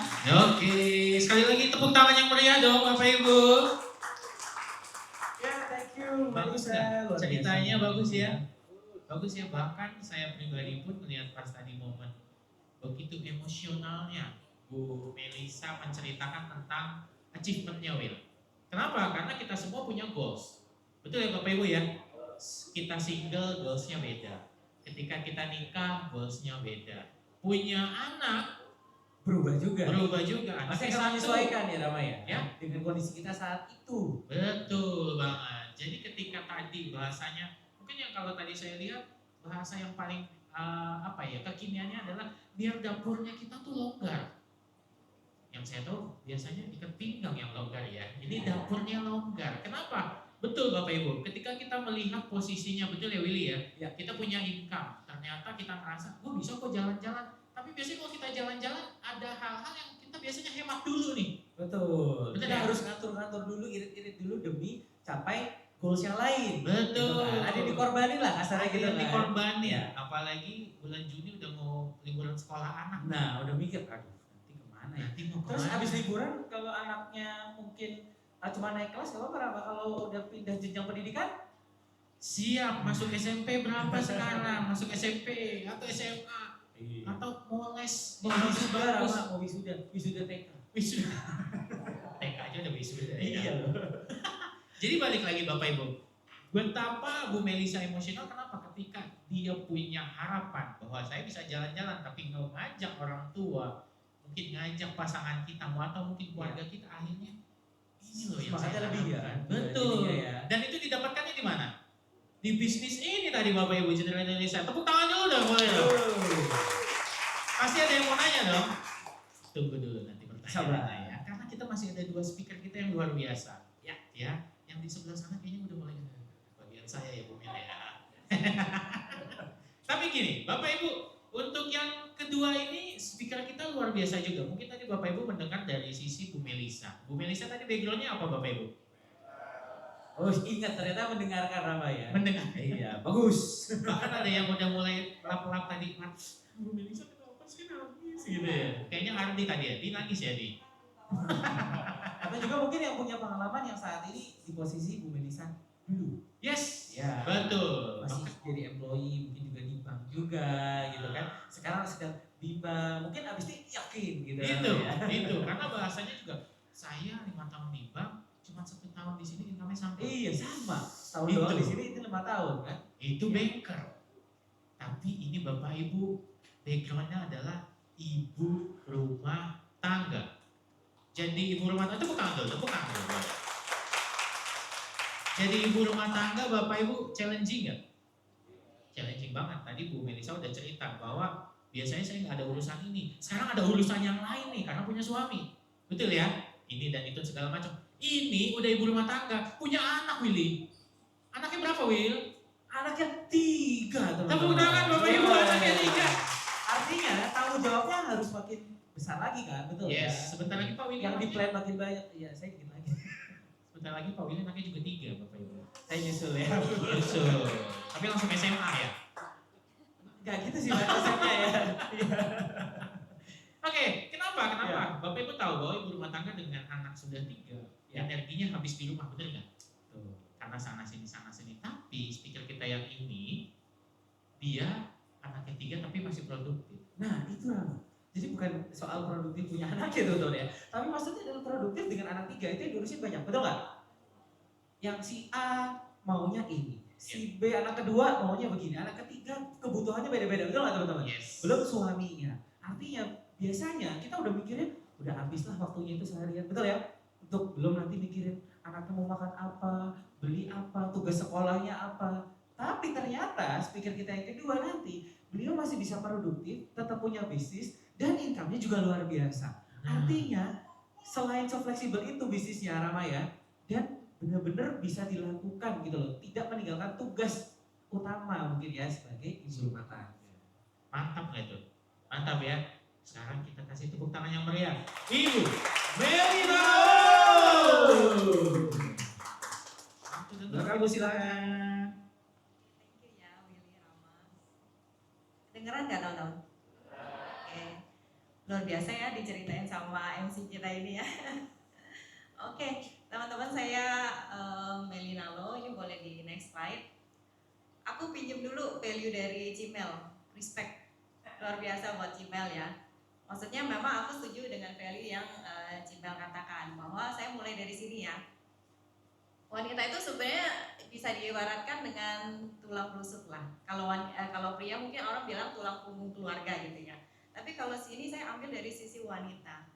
Oke, sekali lagi tepuk tangan yang meriah dong Bapak Ibu. Ya, thank you. Bagus ya, ceritanya bagus ya. Bagus ya, bahkan saya pribadi pun melihat pas tadi momen begitu emosionalnya Bu Melisa menceritakan tentang achievement-nya Will. Kenapa? Karena kita semua punya goals. Betul ya Bapak Ibu ya? Kita single, goals-nya beda. Ketika kita nikah, goals-nya beda. Punya anak, berubah juga. Masih akan menyesuaikan ya Rama Ya. dengan kondisi kita saat itu. Betul banget. Jadi ketika tadi bahasanya, mungkin yang kalau tadi saya lihat bahasa yang paling kekiniannya adalah biar dapurnya kita tuh longgar. Yang saya tahu biasanya ikat pinggang yang longgar ya. Jadi dapurnya longgar. Kenapa? Betul Bapak Ibu. Ketika kita melihat posisinya, betul ya Willy ya. Kita punya income. Ternyata kita merasa, gue bisa kok jalan-jalan. Tapi biasanya kalau kita jalan-jalan ada hal-hal yang kita kita biasanya hemat dulu nih. Betul. Betul Kita ya? harus ngatur-ngatur dulu, irit-irit dulu demi capai goals yang lain. Betul. Gitu kan. Ada yang dikorbanin lah kasarnya gitu yang kan. dikorbanin. Ya. Apalagi bulan Juni udah mau liburan sekolah anak. Nah, udah mikir, aduh nanti kemana ya. Nanti mau Terus kemana? abis liburan kalau anaknya mungkin cuma naik kelas gak apa-apa, kalau udah pindah jenjang pendidikan Siap, masuk SMP berapa sekarang? Masuk SMP atau SMA atau mau les mau bagus wisuda, bagus. Rama, mau wisuda TK. Wisuda. TK aja udah wisuda. Iya. Jadi balik lagi Bapak Ibu. Betapa Bu Melisa emosional kenapa ketika dia punya harapan bahwa saya bisa jalan-jalan tapi nggak ngajak orang tua, mungkin ngajak pasangan kita atau mungkin keluarga kita, akhirnya ini loh yang Semangatnya saya lebih ya. harapkan. Betul. Jadinya ya. Dan itu didapatkannya di mana? Di bisnis ini tadi Bapak Ibu Jendela Indonesia. Tepuk tangan dulu dong, boleh dong. Pasti ada yang mau nanya dong. Tunggu dulu nanti Sabar. pertanyaannya ya. Karena kita masih ada dua speaker kita yang luar biasa. Ya. Yang di sebelah sana kayaknya udah mulai bagian saya ya Bu Mel ya. Tapi gini, Bapak Ibu, untuk yang kedua ini speaker kita luar biasa juga. Mungkin tadi Bapak Ibu mendengar dari sisi Bu Melisa. Bu Melisa tadi backgroundnya apa Bapak Ibu? Oh ingat ternyata mendengarkan Rama ya. Mendengar. Iya bagus. Bahkan ada yang udah mulai lap-lap tadi, Bu Melisa kenapa sih nangis gitu ya. Kayaknya Ardi tadi ya, dia nangis ya Di. Atau juga mungkin yang punya pengalaman yang saat ini di posisi Bu Melisa dulu. Yes, Ya. betul. Masih jadi employee, mungkin juga di bank juga gitu kan. Sekarang sedang bimbang, mungkin abis ini yakin gitu. Itu, karena bahasanya juga saya 5 tahun di bank, cuma 1 tahun di sini income-nya sampai. Iya sama. Tahun Itu. doang di sini itu 5 tahun kan. Itu banker. Tapi ini Bapak Ibu, backgroundnya adalah ibu rumah tangga. Jadi ibu rumah tangga, tepuk tangan dulu. Jadi ibu rumah tangga Bapak Ibu challenging nggak? Challenging banget. Tadi Bu Melisa udah cerita bahwa biasanya saya nggak ada urusan ini. Sekarang ada urusan yang lain nih karena punya suami. Betul ya? Ini dan itu segala macam. Ini udah ibu rumah tangga, punya anak Willy. Anaknya berapa Will? Anaknya 3 teman-teman. Tepuk tangan Bapak Ibu, anaknya 3. Artinya tanggung jawabnya harus makin besar lagi kan, betul ya? Yes, sebentar lagi Pak Willy Yang di anaknya- plan makin banyak. Iya, saya dikit lagi. Sebentar lagi Pak Willy anaknya juga 3 Bapak Ibu. Saya nyusul ya. Betul. Tapi langsung SMA ya. Gak gitu sih bahasanya ya. Oke, kenapa? Ya. Bapak Ibu tahu bahwa ibu rumah tangga dengan anak sudah 3, Ya. energinya habis di rumah, benar nggak? Tuh. Karena sana sini. Tapi speaker kita yang ini, dia anaknya 3 tapi masih produktif. Nah itu Rama. Jadi bukan soal produktif punya anak ya teman-teman ya. Tapi maksudnya adalah produktif dengan anak 3 itu yang diurusin banyak, betul nggak? Yang si A maunya ini, si B anak kedua maunya begini, anak ketiga kebutuhannya beda-beda, betul nggak teman-teman? Yes. Belum suaminya. Artinya biasanya kita udah mikirin udah habis lah waktunya itu seharian, betul ya? Untuk belum nanti mikirin anaknya mau makan apa, beli apa, tugas sekolahnya apa. Tapi ternyata speaker kita yang kedua nanti beliau masih bisa produktif, tetap punya bisnis dan income-nya juga luar biasa. Artinya selain so fleksibel itu bisnisnya Rama ya, dan benar-benar bisa dilakukan gitu loh, tidak meninggalkan tugas utama mungkin ya sebagai ibu rumah tangga. Mantap nggak itu? Mantap ya. Sekarang kita kasih tepuk tangan yang meriah. Ibu Melina. Belakang Bu silakan. Thank you ya Willy Rama. Dengeran nggak teman-teman? Oke. Luar biasa ya diceritain sama MC kita ini ya. Oke, teman-teman saya Melina Lo, ini boleh di next slide. Aku pinjem dulu value dari Cimel, respect. Luar biasa buat Cimel ya. Maksudnya memang aku setuju dengan value yang Cimel katakan bahwa saya mulai dari sini ya. Wanita itu sebenarnya bisa diibaratkan dengan tulang rusuk lah. Kalau pria mungkin orang bilang tulang punggung keluarga gitu ya. Tapi kalau sini saya ambil dari sisi wanita.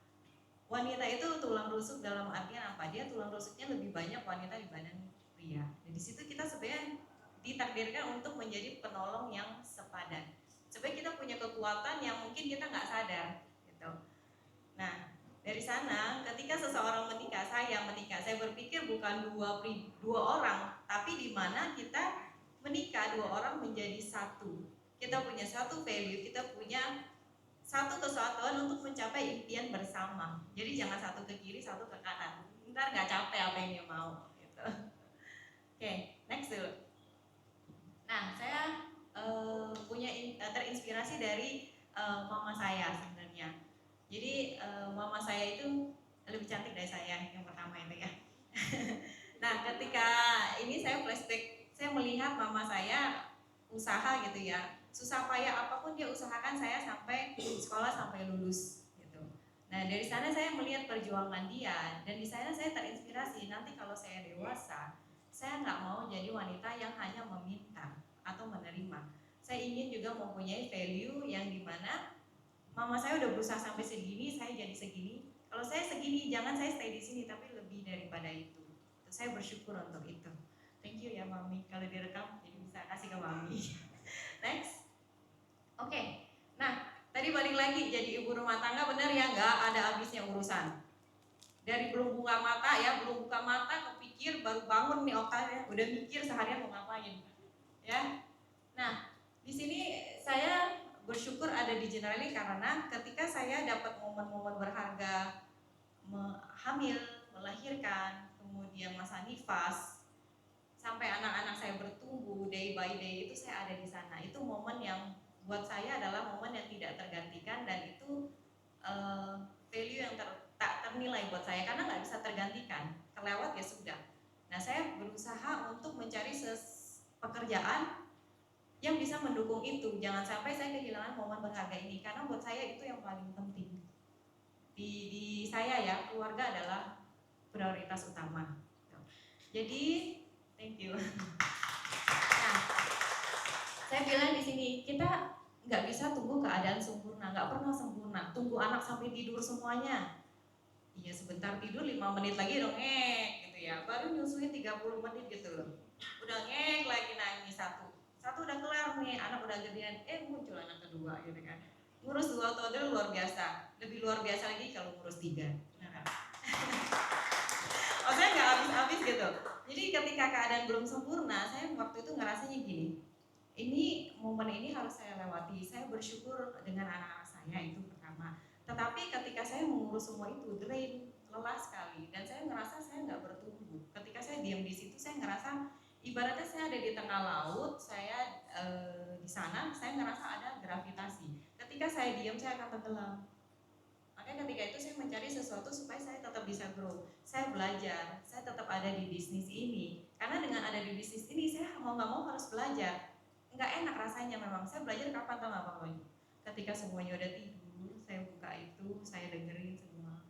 Wanita itu tulang rusuk dalam artian apa? Dia tulang rusuknya lebih banyak wanita dibanding pria. Dan di situ kita sebenarnya ditakdirkan untuk menjadi penolong yang sepadan. Supaya kita punya kekuatan yang mungkin kita nggak sadar gitu. Nah, dari sana ketika seseorang menikah, saya berpikir bukan dua orang, tapi di mana kita menikah 2 orang menjadi satu. Kita punya satu value, kita punya satu kesatuan untuk mencapai impian bersama. Jadi jangan satu ke kiri, satu ke kanan. Ntar nggak capek apa yang dia mau. Gitu. Oke, next dulu. Nah, saya terinspirasi dari mama saya sebenarnya. Jadi mama saya itu lebih cantik dari saya yang pertama itu ya. Nah, ketika ini saya flashback, saya melihat mama saya usaha gitu ya. Susah payah apapun dia usahakan saya sampai sekolah sampai lulus gitu. Nah, dari sana saya melihat perjuangan dia dan di sana saya terinspirasi. Nanti kalau saya dewasa, saya nggak mau jadi wanita yang hanya meminta atau menerima. Saya ingin juga mempunyai value yang dimana mama saya udah berusaha sampai segini, saya jadi segini. Kalau saya segini, jangan saya stay di sini, tapi lebih daripada itu. Saya bersyukur untuk itu. Thank you ya mami, kalau direkam jadi bisa kasih ke mami. Next. Oke. Nah, tadi balik lagi jadi ibu rumah tangga benar ya, nggak ada habisnya urusan. Dari belum buka mata ya, belum buka mata kepikir baru bangun nih otaknya, udah mikir seharian mau ngapain. Ya. Nah, di sini saya bersyukur ada di Generali karena ketika saya dapat momen-momen berharga hamil, melahirkan, kemudian masa nifas, sampai anak-anak saya bertumbuh day by day itu saya ada di sana. Itu momen yang buat saya adalah momen yang tidak tergantikan dan itu value yang tak ternilai buat saya karena nggak bisa tergantikan. Kelewat ya sudah. Nah, saya berusaha untuk mencari pekerjaan yang bisa mendukung itu. Jangan sampai saya kehilangan momen berharga ini karena buat saya itu yang paling penting. Di saya ya, keluarga adalah prioritas utama. Jadi, thank you. Nah, saya bilang di sini kita nggak bisa tunggu keadaan sempurna, nggak pernah sempurna. Tunggu anak sampai tidur semuanya. Iya sebentar tidur 5 menit lagi dong gitu ya. Baru nyusuin 30 menit gitu loh. Udah lagi nangis satu udah kelar nih, anak udah gedean, muncul anak kedua gitu kan. Ngurus 2 toddler luar biasa, lebih luar biasa lagi kalau ngurus 3. Maksudnya nggak habis-habis gitu. Jadi ketika keadaan belum sempurna, saya waktu itu ngerasanya gini, ini momen ini harus saya lewati. Saya bersyukur dengan anak-anak saya itu pertama. Tetapi ketika saya mengurus semua itu, drain, lelah sekali, dan saya ngerasa saya nggak bertumbuh. Ketika saya diam di situ, saya ngerasa ibaratnya saya ada di tengah laut, saya di sana, saya ngerasa ada gravitasi. Ketika saya diam, saya akan tenggelam. Makanya ketika itu saya mencari sesuatu supaya saya tetap bisa grow. Saya belajar, saya tetap ada di bisnis ini. Karena dengan ada di bisnis ini, saya mau nggak mau harus belajar. Nggak enak rasanya memang. Saya belajar kapan tahu nggak Pak? Ketika semuanya udah tidur, saya buka itu, saya dengerin semua.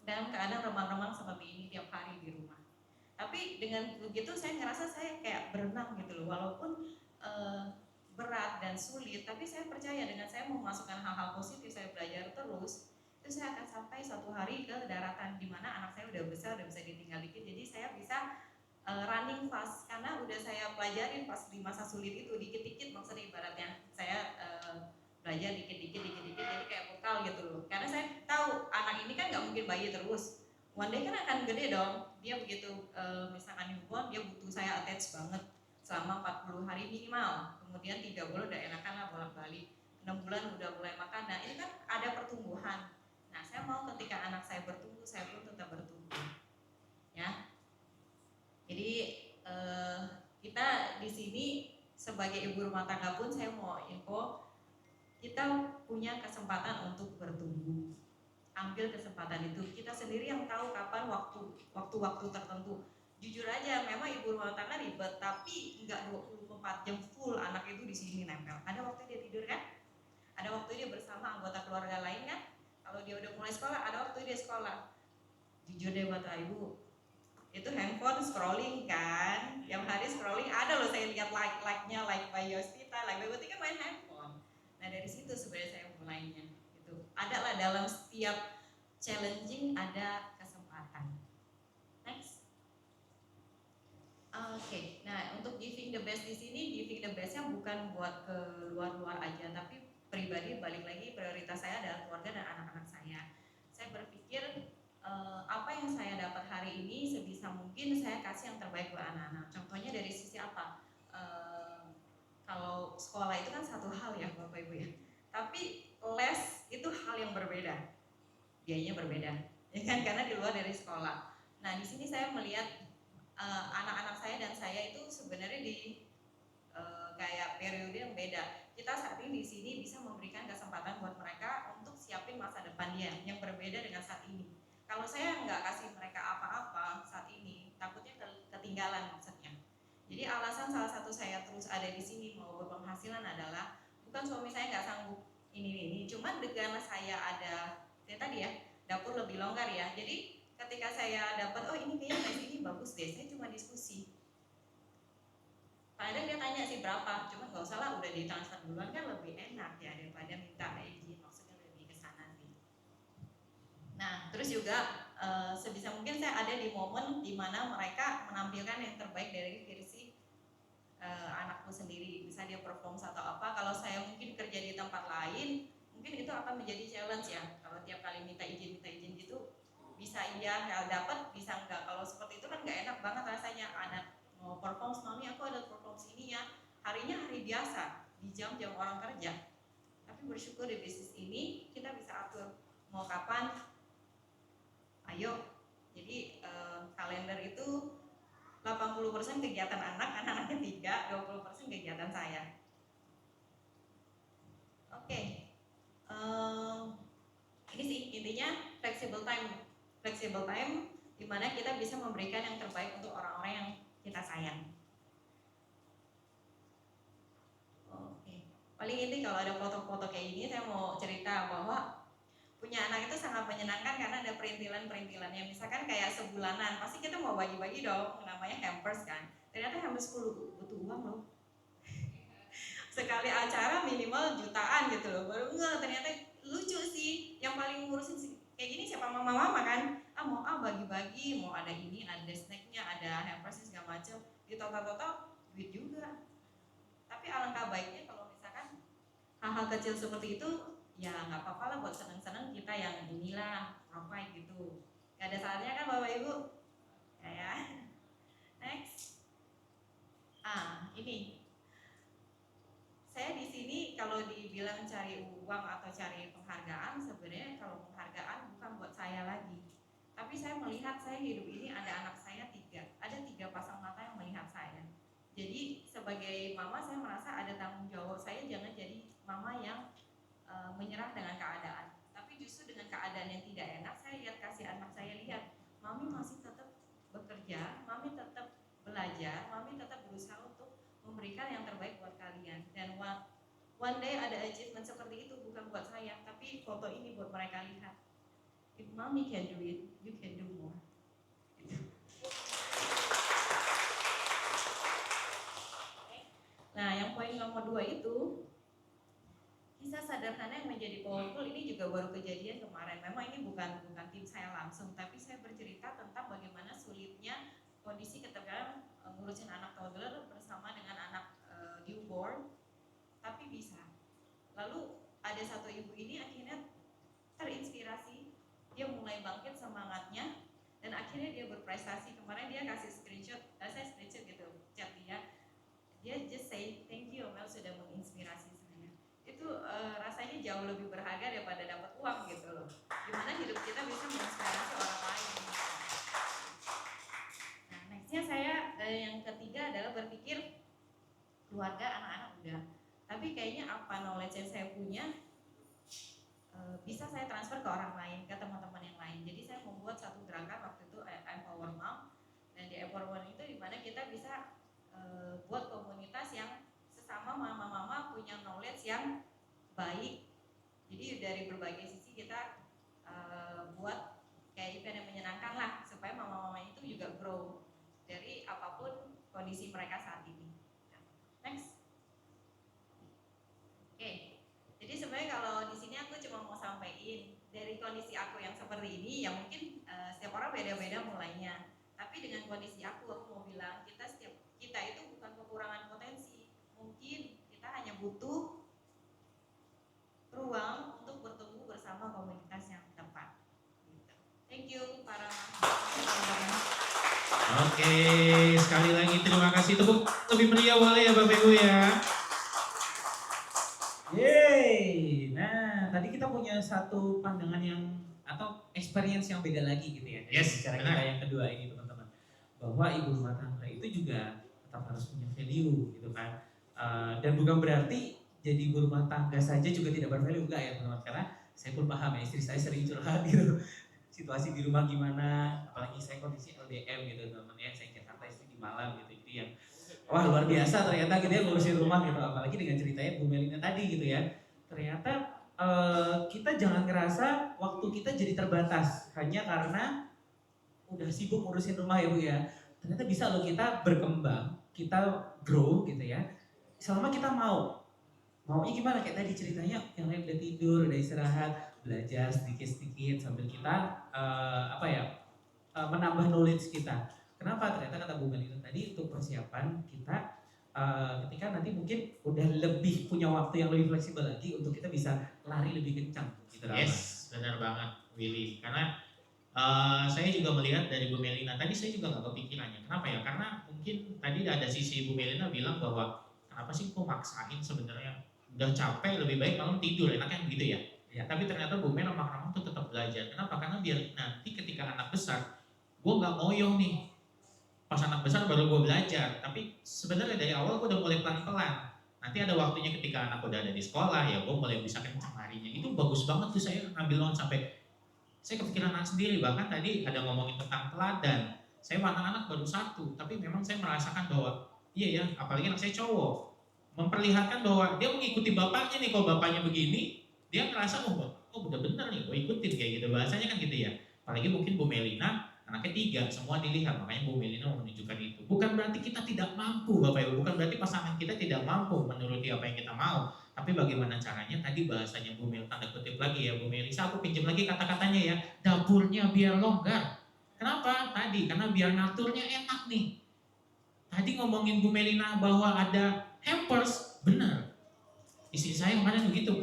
Dalam keadaan remang-remang seperti ini tiap hari di rumah. Tapi dengan begitu saya ngerasa saya kayak berenang gitu loh, walaupun berat dan sulit, tapi saya percaya dengan saya memasukkan hal-hal positif, saya belajar terus, itu saya akan sampai suatu hari ke daratan di mana anak saya udah besar, udah bisa ditinggal dikit, jadi saya bisa running fast karena udah saya pelajarin pas di masa sulit itu dikit-dikit, maksudnya ibaratnya saya belajar dikit-dikit, jadi kayak bekal gitu loh. Karena saya tahu anak ini kan nggak mungkin bayi terus. One day kan akan gede dong, dia begitu misalkan newborn, dia butuh saya attach banget selama 40 hari minimal, kemudian 3 bulan udah enakan lah bolak-balik, 6 bulan udah mulai makan, nah ini kan ada pertumbuhan. Nah saya mau ketika anak saya bertumbuh, saya pun tetap bertumbuh ya. Jadi kita di sini sebagai ibu rumah tangga pun saya mau info, kita punya kesempatan untuk bertumbuh. Ambil kesempatan itu, kita sendiri yang tahu kapan waktu tertentu. Jujur aja, memang ibu rumah tangga ribet, tapi nggak 24 jam full anak itu di sini nempel. Ada waktu dia tidur kan? Ada waktu dia bersama anggota keluarga lain kan? Kalau dia udah mulai sekolah, ada waktu dia sekolah. Jujur deh buat ibu, itu handphone scrolling kan? Yang hari scrolling ada loh saya lihat like-nya, like by Yostita, like by Butika main handphone. Nah dari situ sebenarnya saya mulainya. Ada lah dalam setiap challenging ada kesempatan. Next. Oke. Nah untuk giving the best di sini, giving the bestnya bukan buat ke luar-luar aja, tapi pribadi balik lagi prioritas saya adalah keluarga dan anak-anak saya. Saya berpikir apa yang saya dapat hari ini sebisa mungkin saya kasih yang terbaik buat anak-anak. Contohnya dari sisi apa? Kalau sekolah itu kan satu hal ya Bapak Ibu ya. Tapi les itu hal yang berbeda, biayanya berbeda, ya kan, karena di luar dari sekolah. Nah di sini saya melihat anak-anak saya dan saya itu sebenarnya di kayak periode yang beda. Kita saat ini di sini bisa memberikan kesempatan buat mereka untuk siapin masa depan dia yang berbeda dengan saat ini. Kalau saya nggak kasih mereka apa-apa saat ini, takutnya ketinggalan maksudnya. Jadi alasan salah satu saya terus ada di sini mau berpenghasilan adalah bukan suami saya nggak sanggup ini, cuman dengan saya ada ya tadi ya dapur lebih longgar ya. Jadi ketika saya dapat oh ini kayaknya les ini bagus deh, saya cuma diskusi. Kadang dia tanya sih berapa, cuma nggak usah lah udah ditransfer duluan kan lebih enak ya daripada minta izin, maksudnya lebih ke sana sih. Nah terus juga sebisa mungkin saya ada di momen dimana mereka menampilkan yang terbaik dari versi anakku sendiri, bisa dia perform atau apa. Kalau saya mungkin kerja di tempat lain, mungkin itu akan menjadi challenge ya. Kalau tiap kali minta izin gitu, bisa iya nggak dapat, bisa enggak. Kalau seperti itu kan nggak enak banget rasanya. Anak mau perform, mami aku ada perform sini ya. Harinya hari biasa, di jam-jam orang kerja. Tapi bersyukur di bisnis ini kita bisa atur mau kapan. Ayo. Jadi kalender itu 80% kegiatan anak-anaknya 3, 20% kegiatan saya. Oke. Ini sih intinya flexible time di mana kita bisa memberikan yang terbaik untuk orang-orang yang kita sayang. Oke. Paling inti kalau ada foto-foto kayak gini saya mau cerita bahwa punya anak itu sangat menyenangkan karena ada perintilan-perintilannya. Misalkan kayak sebulanan, pasti kita mau bagi-bagi dong, namanya hampers kan. Ternyata hampers butuh uang loh. Sekali acara minimal jutaan gitu loh. Baru enggak, ternyata lucu sih. Yang paling ngurusin sih kayak gini siapa mama-mama kan? Mau bagi-bagi, mau ada ini, ada snacknya, ada hampersnya segala macam. Di total duit juga. Tapi alangkah baiknya kalau misalkan hal-hal kecil seperti itu ya nggak apa-apa lah buat seneng-seneng kita yang inilah provide gitu. Gak ada salahnya kan Bapak Ibu? Ya. Next. Ini. Saya di sini kalau dibilang cari uang atau cari penghargaan, sebenarnya kalau penghargaan bukan buat saya lagi. Tapi saya melihat saya hidup ini ada anak saya 3. Ada 3 pasang mata yang melihat saya. Jadi sebagai mama saya merasa ada tanggung jawab saya jangan jadi mama yang menyerah dengan keadaan, tapi justru dengan keadaan yang tidak enak saya lihat kasih anak saya lihat, mami masih tetap bekerja, mami tetap belajar, mami tetap berusaha untuk memberikan yang terbaik buat kalian. Dan one day ada achievement seperti itu bukan buat saya, tapi foto ini buat mereka lihat. If mommy can do it, you can do more. Nah, yang poin nomor 2 itu kisah sederhana yang menjadi powerful ini juga baru kejadian kemarin. Memang ini bukan tim saya langsung, tapi saya bercerita tentang bagaimana sulitnya kondisi ketika ngurusin anak toddler bersama dengan anak newborn, tapi bisa. Lalu ada satu ibu ini akhirnya terinspirasi, dia mulai bangkit semangatnya dan akhirnya dia berprestasi. Kemarin dia kasih screenshot, saya screenshot gitu, chat dia just say thank you Mel sudah menginspirasi saya. Itu rasanya jauh lebih berharga daripada dapat uang gitu loh. Gimana hidup kita bisa menginspirasi orang lain. Nah nextnya saya yang ketiga adalah berpikir keluarga anak-anak udah. Tapi kayaknya apa knowledge yang saya punya bisa saya transfer ke orang lain, ke teman-teman yang lain. Jadi saya membuat satu gerakan waktu itu Empower Mom. Dan di Empower Mom itu dimana kita bisa buat komunitas yang sesama mama-mama punya knowledge yang baik. Jadi dari berbagai sisi kita buat kayak event yang menyenangkan lah supaya mama-mama itu juga grow dari apapun kondisi mereka saat ini. Next. Oke. Jadi sebenarnya kalau di sini aku cuma mau sampaikan dari kondisi aku yang seperti ini, yang mungkin setiap orang beda-beda mulainya. Tapi dengan kondisi aku mau bilang kita itu bukan kekurangan potensi. Mungkin kita hanya butuh ruang untuk bertemu bersama komunitas yang tepat. Thank you para Oke, sekali lagi terima kasih, tepuk lebih meriah boleh ya Bapak Ibu ya. Yeay, tadi kita punya satu pandangan yang atau experience yang beda lagi gitu ya. Yes, Cara benar. kita yang kedua ini teman-teman. Bahwa ibu rumah tangga itu juga tetap harus punya value gitu kan. Dan bukan berarti jadi ibu rumah tangga saja juga tidak bervalue, enggak ya teman-teman. Karena saya pun paham ya, istri saya sering curhat gitu. Situasi di rumah gimana, apalagi saya kondisi LDM gitu teman-teman ya. Saya Jakarta, istri di Malang gitu. Jadi yang wah luar biasa ternyata gitu ya ngurusin rumah gitu. Apalagi dengan ceritanya Bu Melina tadi gitu ya. Ternyata kita jangan ngerasa waktu kita jadi terbatas hanya karena udah sibuk ngurusin rumah ya Bu ya. Ternyata bisa loh kita berkembang, kita grow gitu ya. Selama kita maunya gimana kayak tadi ceritanya yang lain udah tidur, udah istirahat, belajar sedikit-sedikit sambil kita menambah knowledge kita. Kenapa? Ternyata kata Bu Melina tadi untuk persiapan kita ketika nanti mungkin udah lebih punya waktu yang lebih fleksibel lagi untuk kita bisa lari lebih kencang gitu. Yes, benar banget Willy. Karena saya juga melihat dari Bu Melina tadi, saya juga nggak kepikirannya. Kenapa ya? Karena mungkin tadi ada sisi Bu Melina bilang bahwa kenapa sih kok maksain sebenarnya udah capek lebih baik malam tidur, enaknya begitu ya. Ya. Tapi ternyata Bu Mel sama tuh tetap belajar. Kenapa? Karena biar nanti ketika anak besar, gue nggak ngoyo nih. Pas anak besar baru gue belajar. Tapi sebenarnya dari awal gue udah mulai pelan-pelan. Nanti ada waktunya ketika anak udah ada di sekolah ya gue mulai bisa kencang harinya. Itu bagus banget tuh, saya ngambil loan sampai saya kepikiran anak sendiri. Bahkan tadi ada ngomongin tentang teladan. Saya anak-anak baru 1, tapi memang saya merasakan bahwa iya ya, apalagi anak saya cowok, memperlihatkan bahwa dia mengikuti bapaknya nih. Kalau bapaknya begini, dia ngerasa oh udah bener nih, gue ikutin kayak gitu. Bahasanya kan gitu ya. Apalagi mungkin Bu Melina, anaknya 3, semua dilihat. Makanya Bu Melina mau menunjukkan itu. Bukan berarti kita tidak mampu Bapak Ibu, bukan berarti pasangan kita tidak mampu menuruti apa yang kita mau. Tapi bagaimana caranya, tadi bahasanya Bu Mel, tanda kutip lagi ya Bu Melisa, aku pinjam lagi kata-katanya ya, dapurnya biar longgar. Kenapa? Tadi, karena biar ngaturnya enak nih. Tadi ngomongin Bu Melina bahwa ada hampers, benar. Istri saya kemarin begitu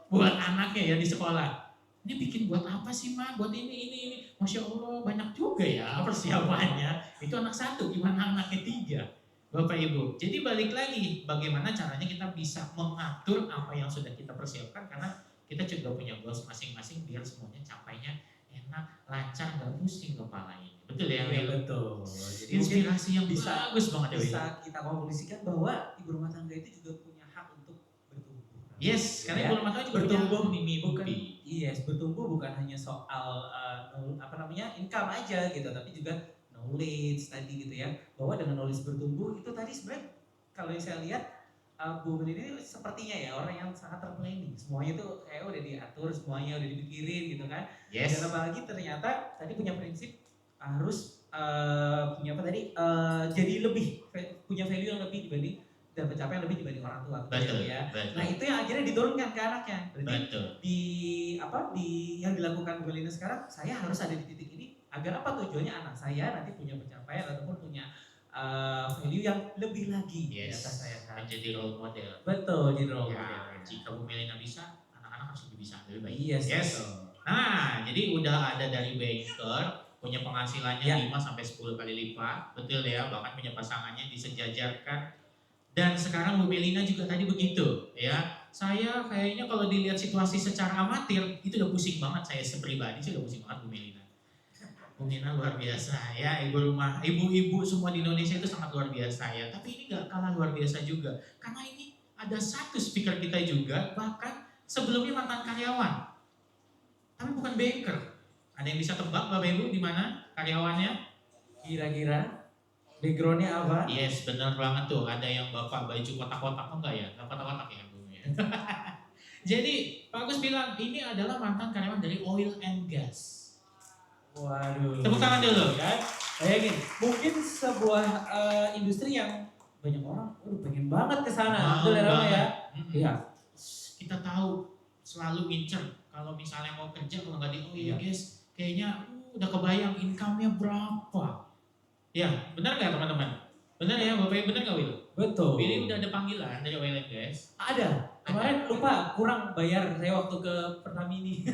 buat anaknya ya di sekolah. Ini bikin buat apa sih Ma? Buat ini. Masya Allah banyak juga ya persiapannya. Itu anak 1, gimana anaknya 3? Bapak Ibu. Jadi balik lagi, bagaimana caranya kita bisa mengatur apa yang sudah kita persiapkan. Karena kita juga punya goals masing-masing biar semuanya capainya enak, lancar, gak pusing kepalanya. Betul ya Will? Betul. Jadi Inspirasi yang bisa bagus banget ya Will. bisa kita konklusikan bahwa ibu rumah tangga itu juga punya hak untuk bertumbuh. Yes, karena Ya. ibu rumah tangga juga Bertumbuh punya mimpi. Yes, bertumbuh bukan hanya soal income aja gitu, tapi juga knowledge tadi gitu ya. Bahwa dengan knowledge bertumbuh itu tadi sebenarnya kalau yang saya lihat Bu Mel ini sepertinya ya orang yang sangat terplanning. Semuanya itu kayak udah diatur, semuanya udah dipikirin gitu kan. Yes. Dan apalagi ternyata tadi punya prinsip harus punya apa tadi jadi lebih punya value yang lebih dibanding dan pencapaian lebih dibanding orang tua. Betul Ya. betul. Nah itu yang akhirnya diturunkan ke anaknya. Berarti Betul. di yang dilakukan Bu Melina sekarang, saya harus ada di titik ini agar apa tujuannya anak saya nanti punya pencapaian ataupun punya value yang lebih lagi di Yes. atas saya kan. Menjadi role model. Betul, jadi role Ya, model. jika Bu Melina bisa, anak-anak harus lebih bisa, lebih baik. Yes. Yes. Betul. Nah, jadi udah ada dari banker, punya penghasilannya Ya. 5 sampai 10 kali lipat, betul ya, bahkan punya pasangannya disejajarkan. Dan sekarang Bu Melina juga tadi begitu, ya. Saya kayaknya kalau dilihat situasi secara amatir, itu udah pusing banget, saya sepribadi sih udah pusing banget Bu Melina. Bu Melina luar biasa ya, ibu-ibu semua di Indonesia itu sangat luar biasa ya. Tapi ini gak kalah luar biasa juga, karena ini ada satu speaker kita juga, bahkan sebelumnya mantan karyawan, tapi bukan banker. Ada yang bisa tebak Bapak Ibu di mana karyawannya? Kira-kira backgroundnya apa? Yes, benar banget tuh. Ada yang Bapak baju kotak-kotak enggak ya? Enggak kotak-kotak ya, Bu ya. Jadi, Pak Agus bilang ini adalah mantan karyawan dari oil and gas. Waduh. Tepuk tangan dulu kan. Bayangin, mungkin sebuah industri yang banyak orang pengen banget ke sana. Betul ya Rama ya? Iya. Kita tahu selalu ngincer kalau misalnya mau kerja kalau nggak di oil and gas, kayaknya udah kebayang income-nya berapa. Ya, benar nggak teman-teman? Benar ya, Bapak Ibu, benar nggak Will? Betul. Ini udah ada panggilan dari oil and gas. Ada. Kemarin lupa kurang bayar saya waktu ke Pertamini.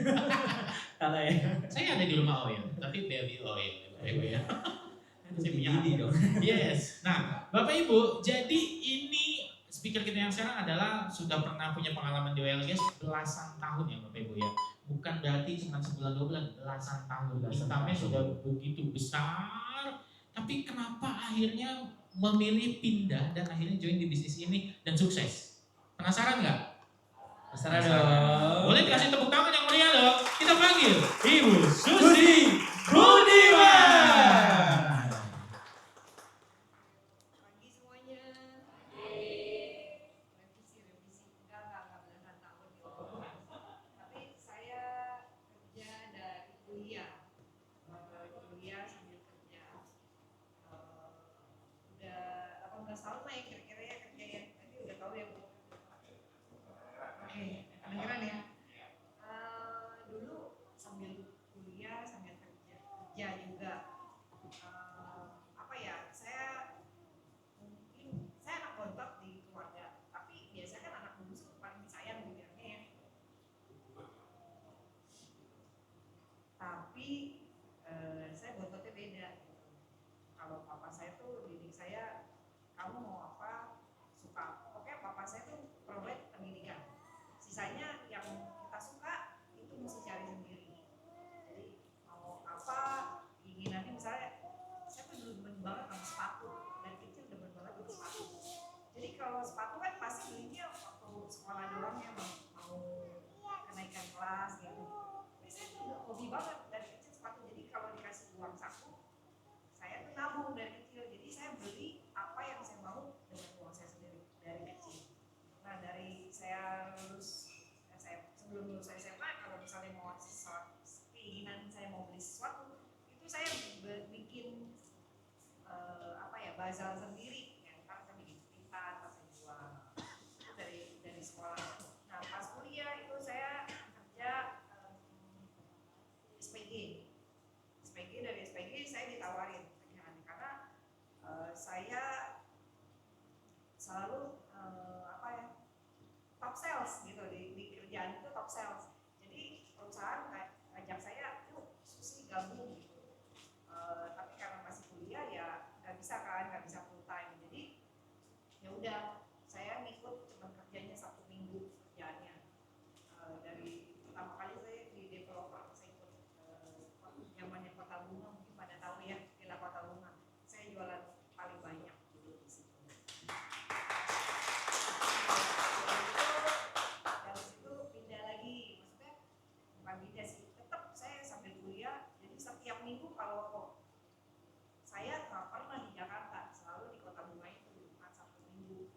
Salah ya. Saya ada di rumah oil, tapi baby oil, Bapak Ibu ya. Saya punya Ini dong. Yes. Nah, Bapak Ibu, jadi ini speaker speaker kita yang sekarang adalah sudah pernah punya pengalaman di oil and gas belasan tahun ya Bapak Ibu ya. Bukan berarti cuma sebulan 2 bulan, belasan tahun. Income-nya sudah begitu besar. Tapi kenapa akhirnya memilih pindah dan akhirnya join di bisnis ini dan sukses? Penasaran nggak? Penasaran dong. Boleh dikasih tepuk tangan yang meriah dong. Kita panggil Ibu Susi Budiman. Pagi semuanya. Revisi. Enggak belasan tahun di Omas. Tapi saya kerja dari kuliah. Kuliah sambil kerja. Udah 18 tahun lah ya kira-kira ya kerja ya. Tadi udah tahu ya Bu. Oke, kedengeran ya. Dulu sambil kuliah sambil kerja juga. Apa ya? Saya anak bontot di keluarga, tapi biasanya kan anak bungsu paling disayang bilangnya ya. Tapi saya bontotnya beda. Kalau papa saya tuh didik saya, kamu mau apa suka. Pokoknya papa saya tuh provide pendidikan. Sisanya yang kita suka itu mesti cari sendiri. Jadi mau apa keinginannya misalnya, saya tuh dulu demen banget sama sepatu. Dari kecil demen banget sama sepatu. Jadi kalau sepatu kan pasti belinya waktu sekolah doang ya, mau kenaikan kelas gitu. Tapi saya tuh udah hobi banget dari kecil sepatu. Jadi kalau dikasih uang saku, saya tuh nabung dari kecil. Jadi saya beli apa yang saya mau dengan uang saya sendiri dari kecil. Nah dari saya lulus sebelum lulus SMA, kalau misalnya mau keinginan saya mau beli sesuatu, itu saya bikin bazar sendiri ya, kan saya bikin pita atau saya jual itu dari sekolah. Nah pas kuliah itu saya kerja SPG dari SPG saya ditawarin karena saya selalu top sales gitu di kerjaan itu top sales. Jadi perusahaan ngajak saya, yuk Susi gabung gitu. Tapi karena masih kuliah ya nggak bisa full time. Jadi ya udah saya ngikut cuma kerjanya Sabtu Minggu kerjaannya. Dari pertama kali saya di developer, saya ikut zamannya Kota Bunga, mungkin pada tahu ya, Villa Kota Bunga. Saya jualan paling banyak dulu di situ. Dari situ pindah lagi, maksudnya bukan pindah sih, tetap saya sambil kuliah. Jadi setiap minggu kalau saya nggak pernah di Jakarta, selalu di Kota Bunga itu Jumat Sabtu Minggu.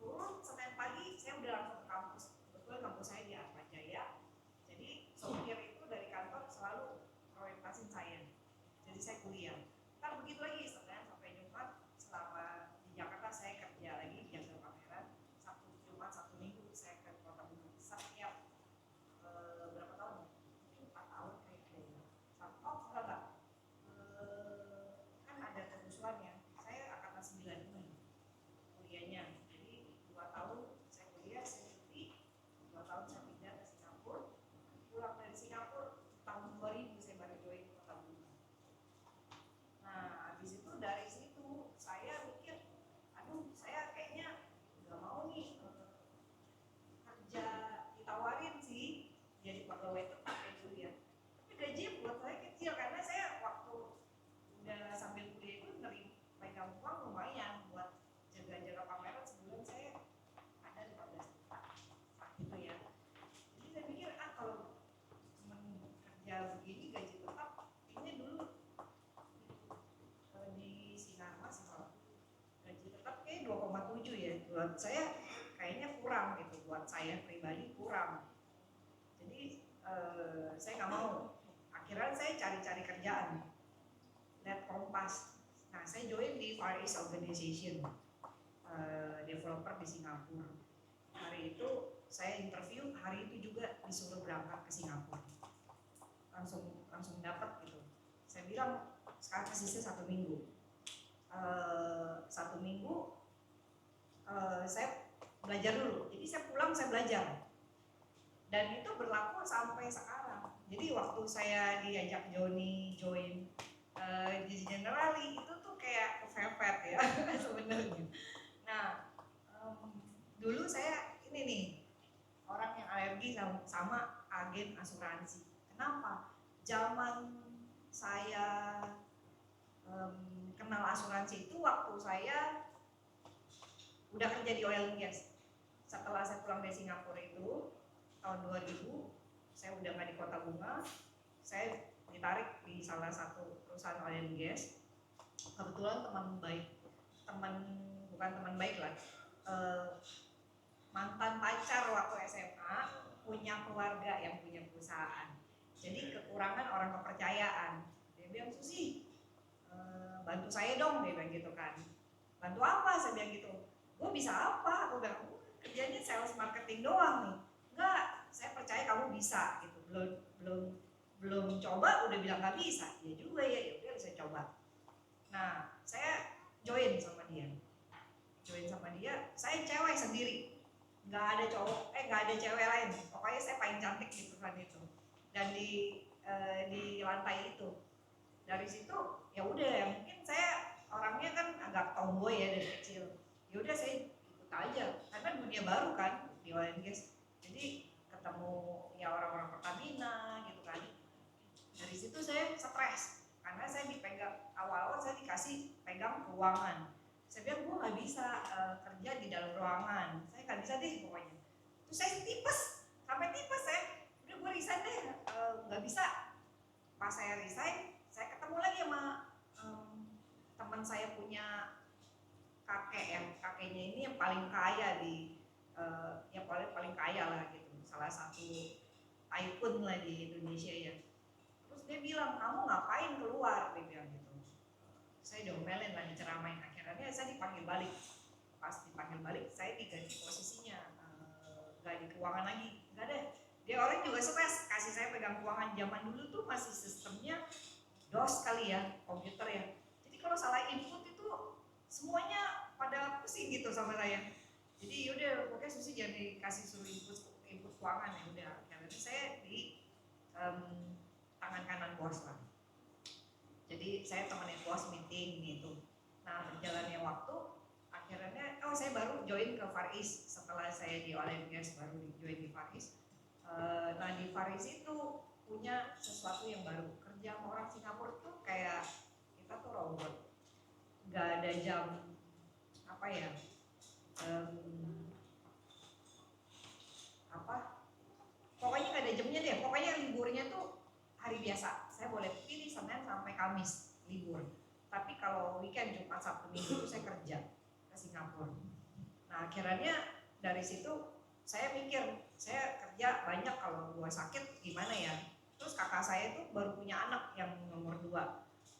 Turun Senin pagi saya udah langsung ke kampus. Kebetulan kampus saya di Atma Jaya. Jadi sopir itu dari kantor selalu orientasiin saya. Jadi saya kuliah. Ntar begitu lagi Senin sampai Jumat selama di Jakarta saya kerja lagi jaga pameran. Sabtu Jumat Sabtu Minggu saya ke Kota Bunga. Setiap berapa tahun? Mungkin 4 tahun kayaknya. Enggak. Kan ada terusulan ya. Saya angkatan 96 kuliahnya. Jadi 2 tahun saya kuliah, saya cuti. 2 tahun saya pindah ke Singapura. Pulang dari Singapura tahun 2000 saya baru join Kota Bunga. Nah, habis itu dari situ saya mikir, aduh saya kayaknya nggak mau nih kerja ditawarin sih jadi pegawai tetap kayak dulu ya. Tapi gajinya buat saya kecil karena saya waktu udah sambil kuliah itu pegang uang lumayan buat jaga-jaga pameran sebulan saya ada 15 juta gitu ya. Jadi saya pikir kalau cuma kerja begini gaji tetap, ini dulu di Sinarmas gaji tetap kayak 2,7 ya. Buat saya kayaknya kurang gitu, buat saya pribadi kurang. Jadi saya nggak mau. Akhirnya saya cari-cari kerjaan. Lihat Kompas. Nah, saya join di Far East Organization, developer di Singapura. Hari itu saya interview, hari itu juga disuruh berangkat ke Singapura. Langsung dapat gitu. Saya bilang sekarang sisa 1 minggu. 1 minggu saya belajar dulu. Jadi saya pulang saya belajar. Dan itu berlaku sampai sekarang. Jadi waktu saya diajak Joni join di Generali itu tuh kayak kepepet ya sebenarnya. Nah sama agen asuransi. Kenapa? Zaman saya kenal asuransi itu waktu saya udah kerja di oil and gas. Setelah saya pulang dari Singapura itu tahun 2000, saya udah nggak di Kota Bunga, saya ditarik di salah satu perusahaan oil and gas. Kebetulan bukan teman baik lah, mantan pacar waktu SMA punya keluarga yang punya perusahaan. Jadi kekurangan orang kepercayaan. Dia bilang, Susi, bantu saya dong, dia bilang gitu kan. Bantu apa? Saya bilang gitu. Gue bisa apa? Aku bilang, kerjanya sales marketing doang nih. Enggak, saya percaya kamu bisa gitu. Belum coba udah bilang nggak bisa. Ya juga ya, udah saya coba. Nah, saya join sama dia. Saya cewek sendiri. Nggak ada cowok, nggak ada cewek lain. Pokoknya saya paling cantik di perusahaan itu. Dan di lantai itu. Dari situ ya udah, mungkin saya orangnya kan agak tomboy ya dari kecil. Ya udah saya ikut aja karena dunia baru kan di oil and gas. Jadi ketemu ya orang-orang Pertamina gitu kan. Dari situ saya stres karena saya dipegang, awal-awal saya dikasih pegang keuangan. Saya bilang gue nggak bisa kerja di dalam ruangan, saya nggak bisa deh pokoknya. Terus saya sampai tipes saya, udah gue resign deh, nggak bisa. Pas saya resign, saya ketemu lagi sama teman saya punya kakeknya ini yang paling kaya yang paling kaya lah gitu, salah satu tycoon lah di Indonesia ya. Terus dia bilang, kamu ngapain keluar, dia bilang gitu. Saya diomelin lah, diceramain. Akhirnya saya dipanggil balik. Pas dipanggil balik, saya diganti posisinya, gak di keuangan lagi, gak deh. Dia orang juga stres, kasih saya pegang keuangan. Zaman dulu tuh masih sistemnya DOS kali ya, komputer ya. Jadi kalau salah input itu semuanya pada pusing gitu sama saya. Jadi yaudah, pokoknya Susi jangan dikasih suruh input keuangan ya udah. Akhirnya saya di tangan kanan bos lah. Jadi saya temenin bos meeting gitu. Nah berjalannya waktu, akhirnya saya baru join ke Far East setelah saya di oil and gas, baru join di Far East. Nah di Far East itu punya sesuatu yang baru. Kerja sama orang Singapura tuh kayak kita tuh robot, nggak ada jam apa ya, pokoknya nggak ada jamnya deh. Pokoknya liburnya tuh hari biasa. Saya boleh pilih Senin sampai Kamis libur. Tapi kalau weekend Jumat Sabtu Minggu itu saya kerja ke Singapura. Nah akhirnya dari situ saya mikir, saya kerja banyak, kalau gua sakit gimana ya. Terus kakak saya tuh baru punya anak yang nomor 2.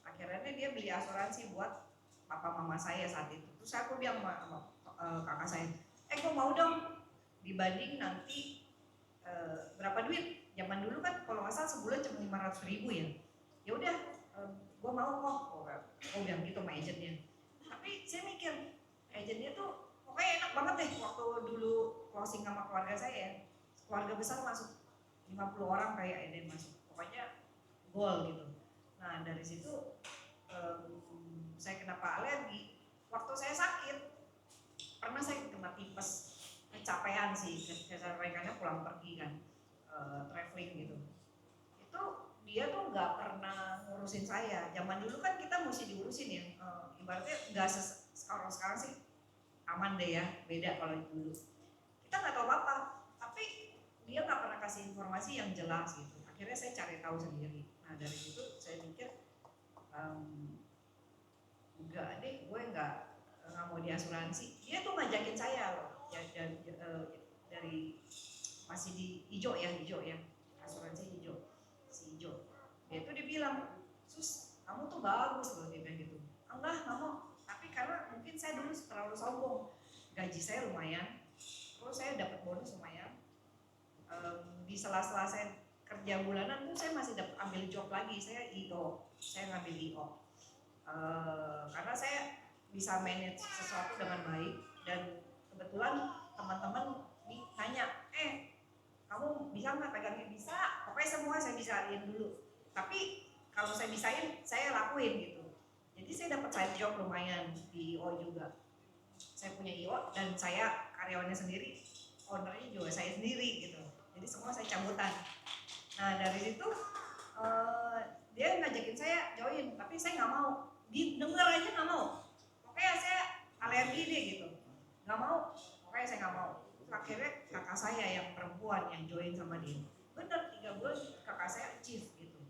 Akhirnya dia beli asuransi buat papa mama saya saat itu. Terus aku bilang sama kakak saya, gua mau dong, dibanding nanti berapa duit. Zaman dulu kan kalau nggak salah sebulan cuma 500.000 ya. Ya udah, gue mau kok. Gue bilang gitu sama agentnya. Tapi saya mikir, agentnya tuh pokoknya enak banget deh waktu dulu closing sama keluarga saya. Keluarga besar masuk 50 orang kayak ini masuk. Pokoknya goal gitu. Nah dari situ saya kenapa alergi. Waktu saya sakit, pernah saya kena tipes. Kecapean sih, kecapeannya pulang pergi kan, traveling gitu. Itu dia tuh nggak pernah ngurusin saya. Zaman dulu kan kita mesti diurusin ya, ibaratnya nggak sekarang sih aman deh ya, beda kalau dulu. Kita nggak tahu apa-apa, tapi dia nggak pernah kasih informasi yang jelas gitu. Akhirnya saya cari tahu sendiri. Nah dari situ saya mikir, enggak deh, gue nggak mau di asuransi. Dia tuh ngajakin saya loh. Ya, dari masih di hijau ya, asuransi hijau, si hijau. Dia tuh dibilang, Sus, kamu tuh bagus loh, dia bilang gitu. Enggak mau, tapi karena mungkin saya dulu terlalu sombong. Gaji saya lumayan, terus saya dapat bonus lumayan. Di sela-sela saya kerja bulanan tuh saya masih dapat ambil job lagi, saya ngambil IO. Karena saya bisa manage sesuatu dengan baik, dan kebetulan teman-teman nih nanya, kamu bisa nggak pegangnya? Bisa, pokoknya semua saya bisain dulu. Tapi kalau saya bisain, saya lakuin gitu. Jadi saya dapat side job lumayan di IO juga. Saya punya IO dan saya karyawannya sendiri, ownernya juga saya sendiri gitu. Jadi semua saya cabutan. Nah dari situ dia ngajakin saya join, tapi saya nggak mau. Denger aja nggak mau. Pokoknya saya alergi deh gitu. Nggak mau. Pokoknya saya nggak mau. Akhirnya kakak saya yang perempuan yang join sama dia. Bener 3 bulan kakak saya achieve gitu.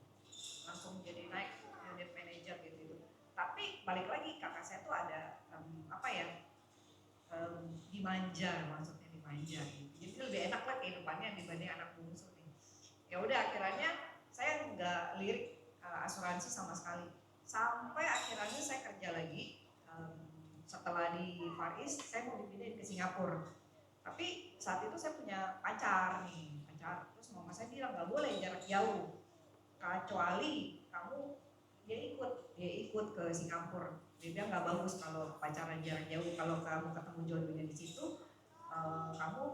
Langsung jadi naik unit manager gitu. Tapi balik lagi kakak saya tuh ada dimanja, maksudnya dimanja gitu. Jadi lebih enak lah kehidupannya dibanding anak bungsu nih. Ya udah akhirnya saya nggak lirik asuransi sama sekali. Sampai akhirnya saya kerja lagi setelah di Far East saya mau dipindahin ke Singapura. Tapi saat itu saya punya pacar. Terus mama saya bilang nggak boleh jarak jauh. Kecuali kamu dia ikut ke Singapura. Dia bilang nggak bagus kalau pacaran jarak jauh, kalau kamu ketemu jodohnya di situ kamu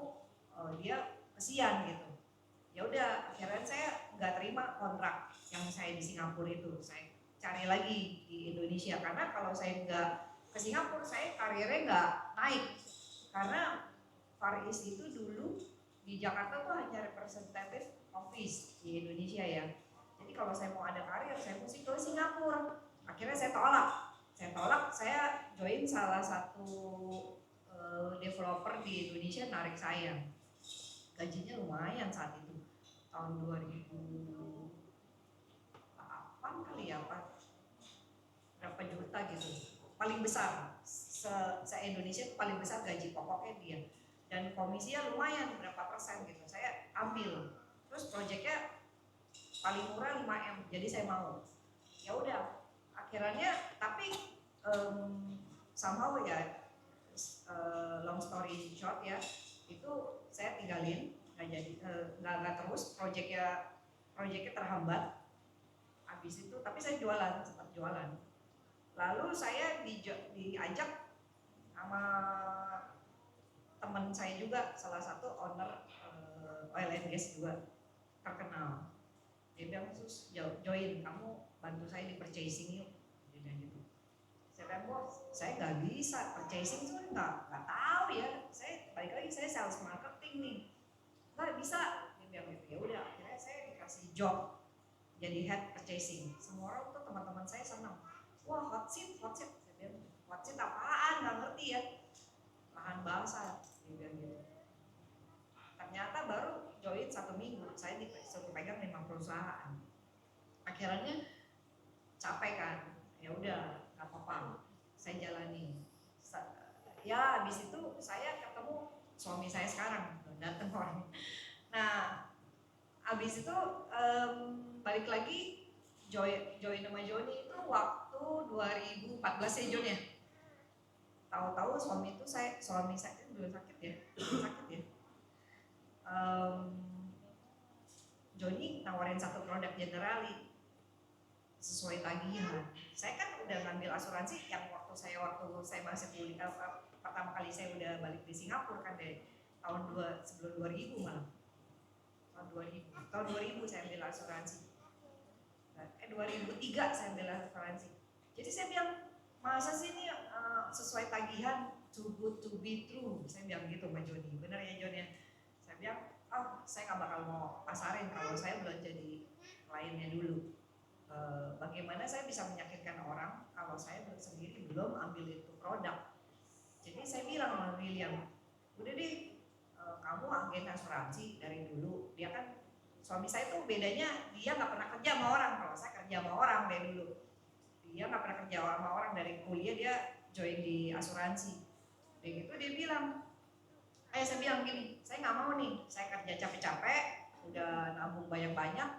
dia kesian gitu. Ya udah akhirnya saya nggak terima kontrak yang saya di Singapura itu, saya cari lagi di Indonesia karena kalau saya nggak ke Singapura saya karirnya nggak naik karena Far East itu dulu di Jakarta tuh hanya representative office di Indonesia ya. Jadi kalau saya mau ada karir saya mesti ke Singapura. Akhirnya saya tolak, saya join salah satu developer di Indonesia narik saya. Gajinya lumayan saat itu, tahun 2008 kali ya Pak, berapa juta gitu, paling besar se-Indonesia itu paling besar gaji pokoknya dia, dan komisinya lumayan berapa persen gitu, saya ambil. Terus proyeknya paling murah 5M, jadi saya mau. Ya udah, akhirnya tapi somehow ya, long story short ya, itu saya tinggalin, nggak terus, proyeknya terhambat. Habis itu, tapi saya sempat jualan. Lalu saya diajak sama teman saya juga, salah satu owner oil and gas juga terkenal. Dia bilang, "Sus, join, kamu bantu saya di purchasing yuk." Dia bilang gitu. Saya bilang, "Bos, saya nggak bisa purchasing tuh, nggak tahu ya. Saya balik lagi, saya sales marketing nih, nggak bisa." Dia bilang gitu. Ya udah, akhirnya saya dikasih job jadi head purchasing. Semua orang tuh teman-teman saya senang. Wah, hot seat. Saya bilang, hot seat apaan? Nggak ngerti ya. Lahan basah. Dia bilang gitu. Ternyata baru join 1 minggu, saya disuruh pegang 5 perusahaan. Akhirnya capek kan, ya udah nggak apa-apa, saya jalani. Ya habis itu saya ketemu suami saya sekarang, datang orang. Nah habis itu balik lagi join sama Joni itu waktu 2014 ya Jon ya. Tahu-tahu suami saya belum sakit ya. Joni nawarin satu produk Generali sesuai tagihan. Saya kan udah ngambil asuransi yang waktu saya masih kuliah, pertama kali saya udah balik di Singapura kan dari sebelum 2000 malah. Tahun 2000 saya ambil asuransi. 2003 saya ambil asuransi. Jadi saya bilang, masa sih ini sesuai tagihan, too good to be true. Saya bilang gitu sama Joni. Bener ya Jon ya? Saya bilang, saya nggak bakal mau pasarin kalau saya belum jadi kliennya dulu. Bagaimana saya bisa meyakinkan orang kalau saya sendiri belum ambil itu produk. Jadi saya bilang sama William, udah deh, kamu agen asuransi dari dulu. Dia kan, suami saya tuh bedanya, dia nggak pernah kerja sama orang. Kalau saya kerja sama orang dari dulu, dia nggak pernah kerja sama orang, dari kuliah dia join di asuransi. Begitu dia bilang, saya bilang gini, saya nggak mau nih, saya kerja capek-capek, udah nabung banyak-banyak,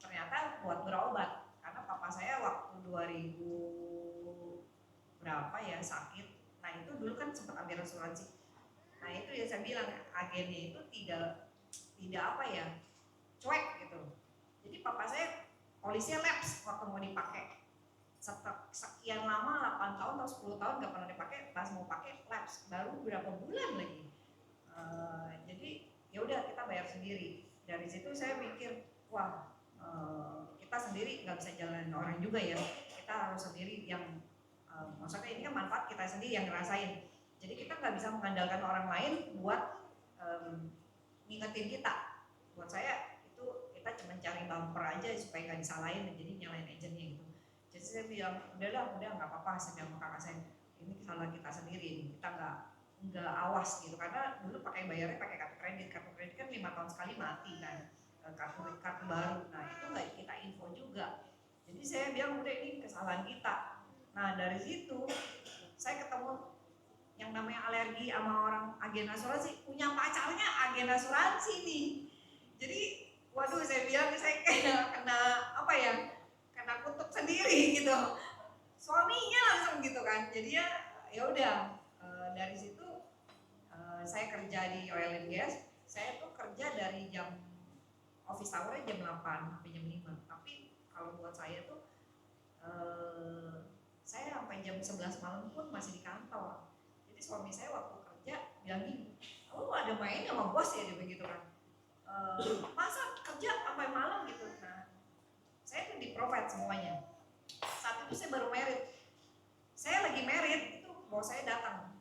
ternyata buat berobat. Karena papa saya waktu 2000 berapa ya sakit. Nah itu dulu kan sempat ambil asuransi. Nah itu yang saya bilang, agennya itu tidak apa ya, cuek gitu. Jadi papa saya polisinya lapse waktu mau dipakai. Sekian lama, 8 tahun atau 10 tahun gak pernah dipakai, pas mau pakai lapse, baru berapa bulan lagi. Jadi ya udah kita bayar sendiri. Dari situ saya mikir, wah kita sendiri nggak bisa jalanin orang juga ya. Kita harus sendiri yang maksudnya ini kan manfaat kita sendiri yang ngerasain. Jadi kita nggak bisa mengandalkan orang lain buat ngingetin kita. buat saya itu kita cuma cari bumper aja supaya nggak disalahin, jadi nyalain agentnya gitu. Jadi saya bilang udah nggak apa-apa, saya bilang sama kakak saya, ini kesalahan kita sendiri, kita nggak awas gitu, karena dulu bayarnya pakai kartu kredit kan 5 tahun sekali mati kan, kartu baru, nah itu nggak kita info juga. Jadi saya bilang udah ini kesalahan kita. Nah dari situ saya ketemu yang namanya alergi sama orang agen asuransi, punya pacarnya agen asuransi nih. Jadi waduh, saya bilang saya kayak kena apa ya, kena kutuk sendiri gitu, suaminya langsung gitu kan. Jadi ya udah, dari situ saya kerja di oil and gas. Saya tuh kerja dari jam office hour jam 8 sampai jam 5. Tapi kalau buat saya tuh saya sampai jam 11 malam pun masih di kantor. Jadi suami saya waktu kerja bilang gini, "Oh, ada main sama bos ya?" Dia begitu kan. Masa kerja sampai malam gitu. Nah, saya tuh di provide semuanya. Saat itu saya baru merit. Saya lagi merit, itu bos saya datang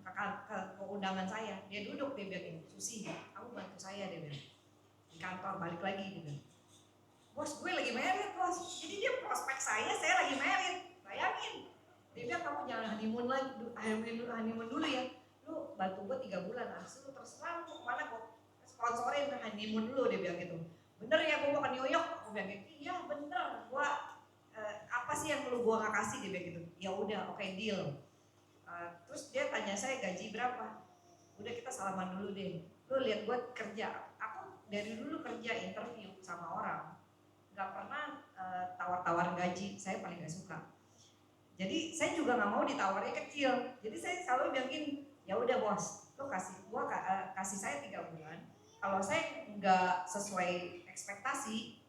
ke undangan saya. Dia duduk, dia bilang, "Susi, kamu bantu saya," dia bilang. Di kantor balik lagi dia bilang. "Bos, gue lagi merit, bos." Jadi dia prospek saya lagi merit. Bayangin. Dia bilang, "Kamu jangan honeymoon lagi, honeymoon dulu ya. Lu bantu gue 3 bulan, habis itu terserah lu kemana, gue sponsorin honeymoon dulu," dia bilang gitu. "Bener ya, gue mau ke New York?" Gue bilang gitu. "Iya bener, gue apa sih yang lu gua nggak kasih," dia bilang gitu. "Ya udah, oke, deal." Terus dia tanya saya gaji berapa. Udah, kita salaman dulu deh. Lu lihat gue kerja, aku dari dulu kerja interview sama orang, nggak pernah tawar-tawar gaji, saya paling nggak suka. Jadi saya juga nggak mau ditawarnya kecil. Jadi saya selalu bilang gini, "Ya udah bos, lu kasih saya 3 bulan. Kalau saya nggak sesuai ekspektasi,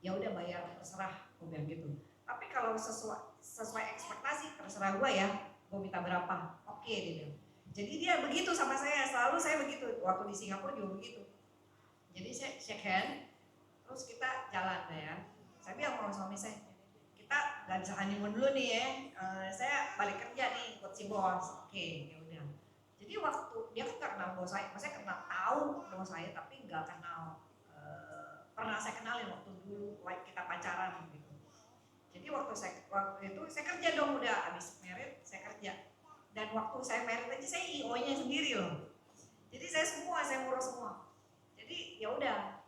ya udah bayar terserah," gue bilang gitu. "Tapi kalau sesuai ekspektasi terserah gue ya, gue minta berapa." "Oke," dia bilang. Jadi dia begitu sama saya, selalu saya begitu. Waktu di Singapura juga begitu. Jadi saya shake hand, terus kita jalan ya. Saya bilang sama suami saya, "Kita nggak bisa honeymoon dulu nih ya. Saya balik kerja nih ikut si bos." "Oke, ya udah." Jadi waktu dia kan nggak kenal bos saya, maksudnya kenal tahu bos saya tapi nggak kenal, pernah saya kenalin waktu dulu kita pacaran gitu. Jadi waktu itu saya kerja dong, udah habis merit saya kerja. Dan waktu saya merit aja saya IO-nya sendiri loh. Jadi saya ngurus semua. Jadi ya udah,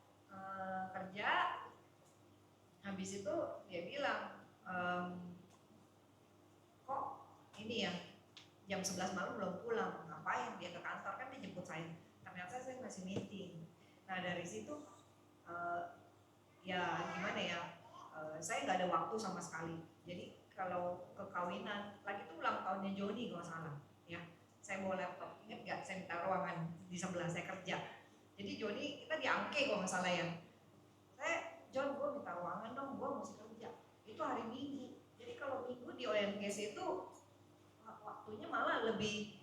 kerja, habis itu dia bilang, "Kok ini ya jam 11 malam belum pulang, ngapain dia ke kantor?" Kan dia jemput saya. Ternyata saya masih meeting. Nah dari situ ya gimana ya, saya nggak ada waktu sama sekali. Jadi kalau ke kawinan, lagi itu ulang tahunnya Joni kalau salah ya, saya bawa laptop, ingat nggak, saya minta ruangan di sebelah saya kerja. Jadi Joni, kita di Angke kalau nggak salah ya, "John, gue minta ruangan dong, gue mesti kerja." Itu hari Minggu. Jadi kalau Minggu di ONGS itu waktunya malah lebih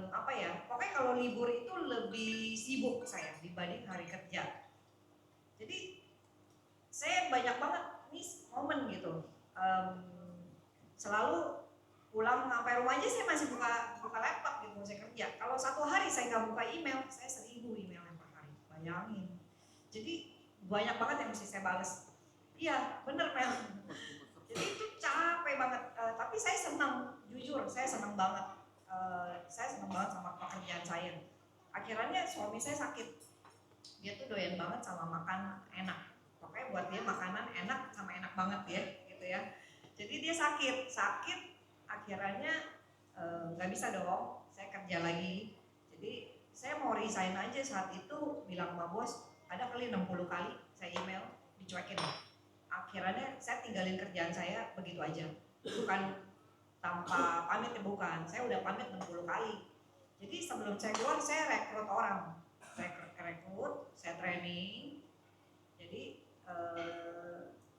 apa ya, pokoknya kalau libur itu lebih sibuk saya dibanding hari kerja. Jadi saya banyak banget miss momen gitu. Selalu pulang sampai rumah aja saya masih buka laptop gitu saya kerja. Kalau satu hari saya nggak buka email, saya 1000 email per hari. Bayangin. Jadi banyak banget yang mesti saya balas. Iya, bener Mel. Jadi itu capek banget. Tapi saya senang, jujur saya senang banget. Saya senang banget sama pekerjaan saya. Akhirnya suami saya sakit. Dia tuh doyan banget sama makan enak. Pokoknya buat dia makanan enak sama enak banget ya, gitu ya. Jadi dia sakit, akhirnya nggak bisa dong, saya kerja lagi. Jadi saya mau resign aja saat itu, bilang sama bos, ada kali 60 kali saya email, dicuekin. Akhirnya saya tinggalin kerjaan saya begitu aja. Bukan tanpa pamit ya, bukan. Saya udah pamit 60 kali. Jadi sebelum saya keluar, saya rekrut orang. Rekrut, saya training. Jadi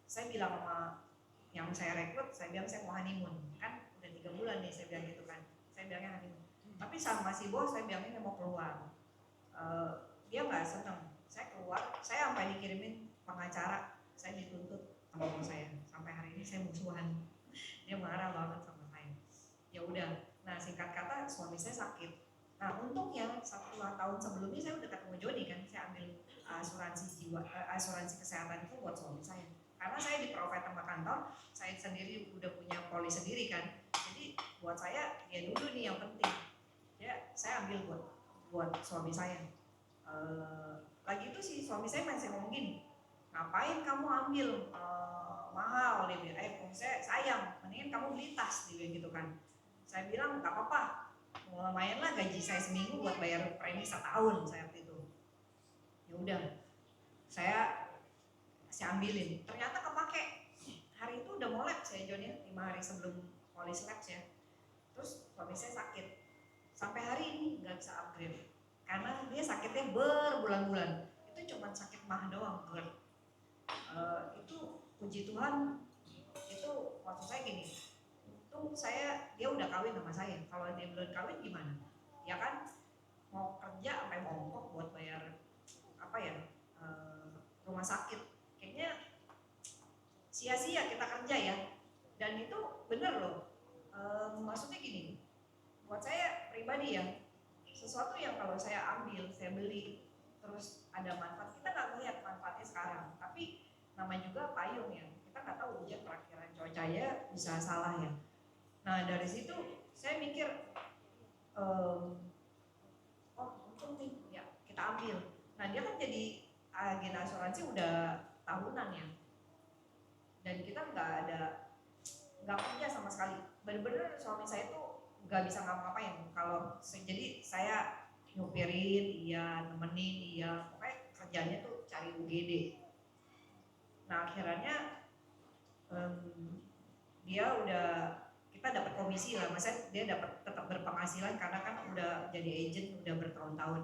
saya bilang sama yang saya rekrut, saya bilang saya mau honeymoon. Kan udah 3 bulan nih saya bilang gitu kan. Saya bilangnya honeymoon. Tapi sama si bos saya bilangnya mau keluar. Dia nggak seneng. Saya keluar, saya sampai dikirimin pengacara. Saya dituntut sama bos saya. Sampai hari ini saya musuhan. Dia marah banget sama saya. Ya udah. Nah singkat kata suami saya sakit. Nah untungnya 1-2 tahun sebelumnya saya udah ketemu Joni kan, saya ambil asuransi jiwa, asuransi kesehatan itu buat suami saya. Karena saya di provide sama kantor, saya sendiri udah punya polis sendiri kan. Jadi buat saya ya dulu nih yang penting. Ya saya ambil buat suami saya. Lagi itu sih suami saya masih ngomong gini, ngapain kamu ambil mahal, dia bilang, saya sayang, mendingan kamu beli tas, dia bilang gitu kan. Saya bilang nggak apa-apa, lumayan lah gaji saya seminggu buat bayar premi setahun saya waktu itu. Ya udah, saya ambilin. Ternyata kepake. Hari itu udah mau lab saya John 5 hari sebelum polis lab ya. Terus suami saya sakit. Sampai hari ini nggak bisa upgrade. Karena dia sakitnya berbulan-bulan. Itu cuma sakit mah doang, GERD. Itu puji Tuhan, itu waktu saya gini. Untung dia udah kawin sama saya. Kalau dia belum kawin gimana? Ya kan mau kerja sampai bongkok buat bayar rumah sakit. Kayaknya sia-sia kita kerja ya. Dan itu bener loh. Maksudnya gini, buat saya pribadi ya, sesuatu yang kalau saya ambil, saya beli, terus ada manfaat, kita nggak melihat manfaatnya sekarang. Tapi nama juga payung ya, kita nggak tahu hujan perakhiran cuacanya bisa salah ya. Nah dari situ saya mikir, untung nih, ya kita ambil. Nah dia kan jadi agen asuransi udah tahunan ya, dan kita nggak kerja sama sekali. Bener-bener suami saya tuh nggak bisa ngapa-ngapain. Jadi saya nyupirin, iya, nemenin, iya, pokoknya kerjanya tuh cari UGD. Nah akhirnya kita dapat komisi lah, maksudnya dia tetap berpenghasilan karena kan udah jadi agent udah bertahun-tahun.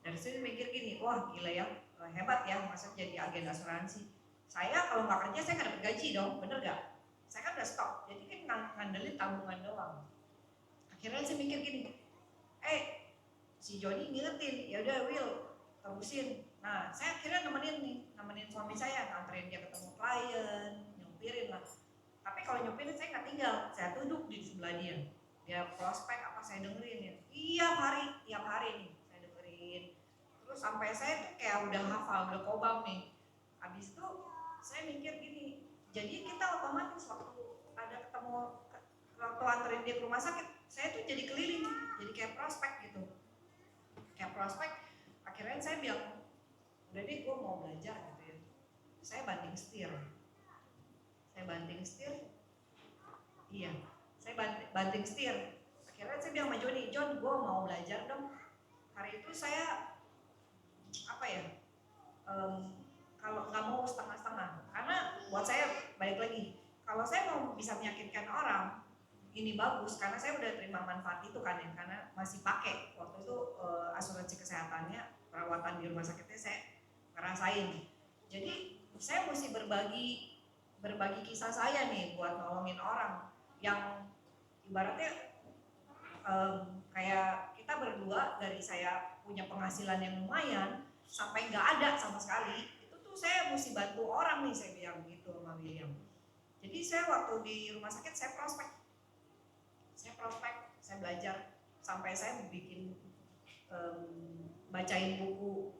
Dari situ mikir gini, wah gila ya, hebat ya, masa jadi agen asuransi. Saya kalau nggak kerja saya nggak dapat gaji dong, bener gak? Saya kan udah stop, jadi kan ngandelin tabungan doang. Akhirnya saya mikir gini, si Joni ngingetin, ya udah Will, terusin. Nah saya akhirnya nemenin suami saya, nganterin dia ketemu klien, nyupirin lah. Tapi kalau nyupirin saya nggak tinggal, saya duduk di sebelah dia. Dia prospek apa saya dengerin ya, tiap hari nih. Terus sampai saya tuh kayak udah hafal, udah kobam nih. Habis itu saya mikir gini, jadi kita otomatis waktu ada waktu anterin dia ke rumah sakit, saya tuh jadi keliling, jadi kayak prospek gitu. Kayak prospek, akhirnya saya bilang, udah deh gue mau belajar gitu ya. Saya banting setir. Iya, saya banting setir. Akhirnya saya bilang sama Joni, John gue mau belajar dong. Hari itu saya kalau nggak mau setengah-setengah, karena buat saya balik lagi, kalau saya mau bisa meyakinkan orang ini bagus, karena saya udah terima manfaat itu kan ya, karena masih pakai waktu itu asuransi kesehatannya, perawatan di rumah sakitnya saya ngerasain. Jadi saya mesti berbagi kisah saya nih buat nolongin orang yang ibaratnya kayak kita berdua, dari saya punya penghasilan yang lumayan sampai nggak ada sama sekali, itu tuh saya mesti bantu orang nih, saya bilang gitu sama William. Jadi saya waktu di rumah sakit saya prospek, saya belajar sampai saya bikin bacain buku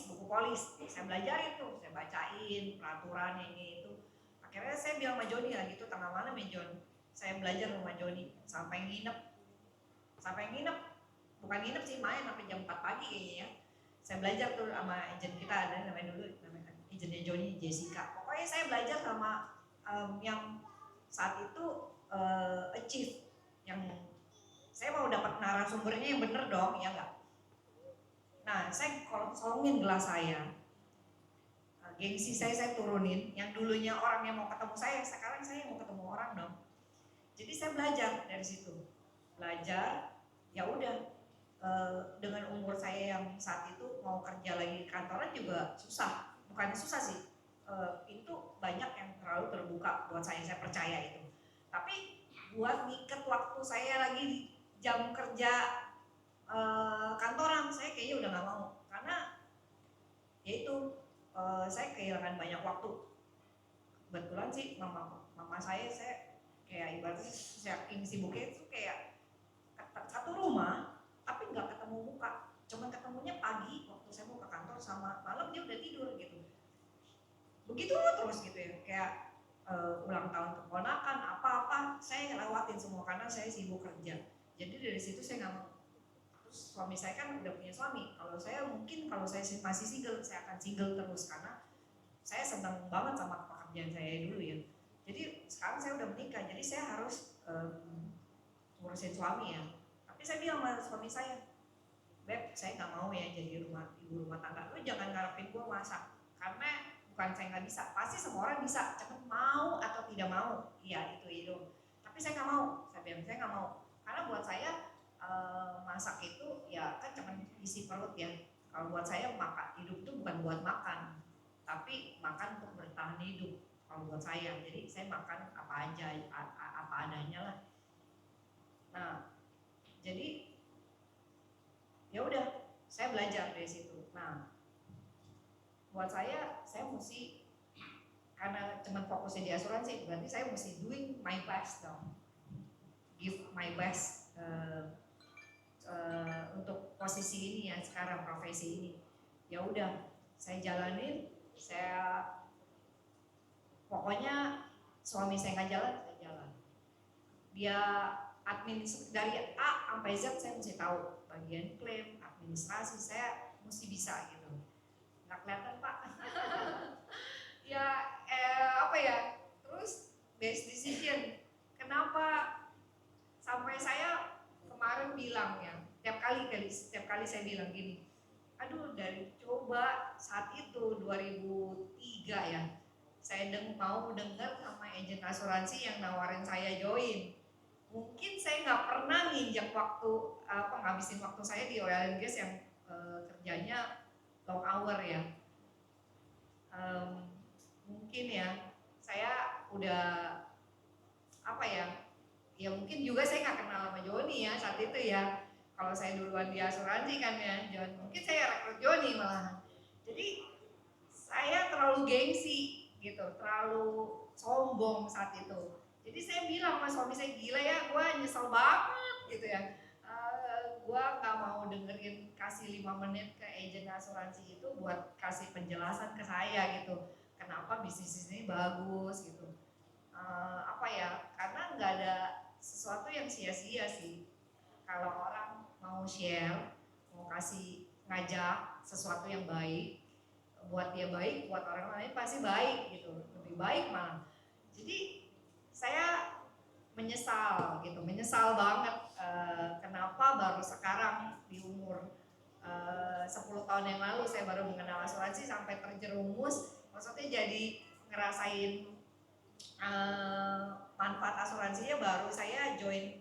buku polis, saya belajarin tuh, saya bacain peraturan ini itu. Akhirnya saya bilang sama Joni lagi itu tengah malam ya John, saya belajar sama Joni sampai nginep, bukan nginep sih, main sampai jam 4 pagi kayaknya ya. Saya belajar tuh sama agent kita, ada namanya agentnya Joni, Jessica. Pokoknya saya belajar sama yang saat itu achieve, yang saya mau dapat narasumbernya yang bener dong, ya enggak. Nah saya kosongin gelas saya, gengsi saya turunin, yang dulunya orang yang mau ketemu saya, sekarang saya mau ketemu orang dong. Jadi saya belajar dari situ, ya udah. Dengan umur saya yang saat itu mau kerja lagi di kantoran juga susah, bukan susah sih, pintu banyak yang terlalu terbuka buat saya percaya itu. Tapi buat ngiket waktu saya lagi di jam kerja kantoran, saya kayaknya udah gak mau, karena ya itu saya kehilangan banyak waktu. Kebetulan sih mama saya kayak ibaratnya saking sibuknya terus gitu ya, kayak ulang tahun keponakan apa-apa saya lewatin semua karena saya sibuk kerja. Jadi dari situ saya nggak mau. Terus suami saya kan udah punya suami. Kalau saya mungkin kalau saya masih single, saya akan single terus karena saya senang banget sama pekerjaan saya dulu ya. Jadi sekarang saya udah menikah, jadi saya harus ngurusin suami ya. Tapi saya bilang sama suami saya, Beb, saya nggak mau ya jadi ibu rumah tangga. Lu jangan ngarepin gue masak, karena bukan saya nggak bisa, pasti semua orang bisa, cuman mau atau tidak mau, iya itu. Tapi saya nggak mau, saya bilang saya nggak mau, karena buat saya masak itu ya kan cuman isi perut ya. Kalau buat saya makan hidup itu bukan buat makan, tapi makan untuk bertahan hidup. Kalau buat saya, jadi saya makan apa aja, apa adanya lah. Nah, jadi ya udah, saya belajar dari situ. Nah, buat saya mesti, karena cuma fokusnya di asuransi, berarti saya mesti doing my best dong, give my best untuk posisi ini ya sekarang, profesi ini. Ya udah, saya jalanin, saya pokoknya suami saya nggak jalan, saya jalan. Dia admin dari A sampai Z saya mesti tahu, bagian klaim, administrasi saya mesti bisa gitu. Nggak kelihatan Pak. Ya apa ya, terus best decision. Kenapa sampai saya kemarin bilang ya, setiap kali saya bilang gini, aduh dari coba saat itu 2003 ya, saya mau dengar sama agen asuransi yang nawarin saya join. Mungkin saya nggak pernah nginjak waktu ngabisin waktu saya di oil and gas yang kerjanya long hour ya. Mungkin ya saya udah apa ya mungkin juga saya nggak kenal sama Joni ya saat itu ya. Kalau saya duluan di asuransi kan ya, mungkin saya rekrut Joni malahan. Jadi saya terlalu gengsi gitu, terlalu sombong saat itu. Jadi saya bilang sama suami saya, gila ya, gue nyesel banget gitu ya. Gue gak mau dengerin kasih 5 menit ke agen asuransi itu buat kasih penjelasan ke saya gitu. Kenapa bisnis ini bagus gitu. Apa ya, karena gak ada sesuatu yang sia-sia sih. Kalau orang mau share, mau ngajak sesuatu yang baik, buat dia baik, buat orang lain pasti baik gitu, lebih baik malah. Jadi saya menyesal banget kenapa baru sekarang di umur 10 tahun yang lalu saya baru mengenal asuransi sampai terjerumus, maksudnya jadi ngerasain manfaat asuransinya baru saya join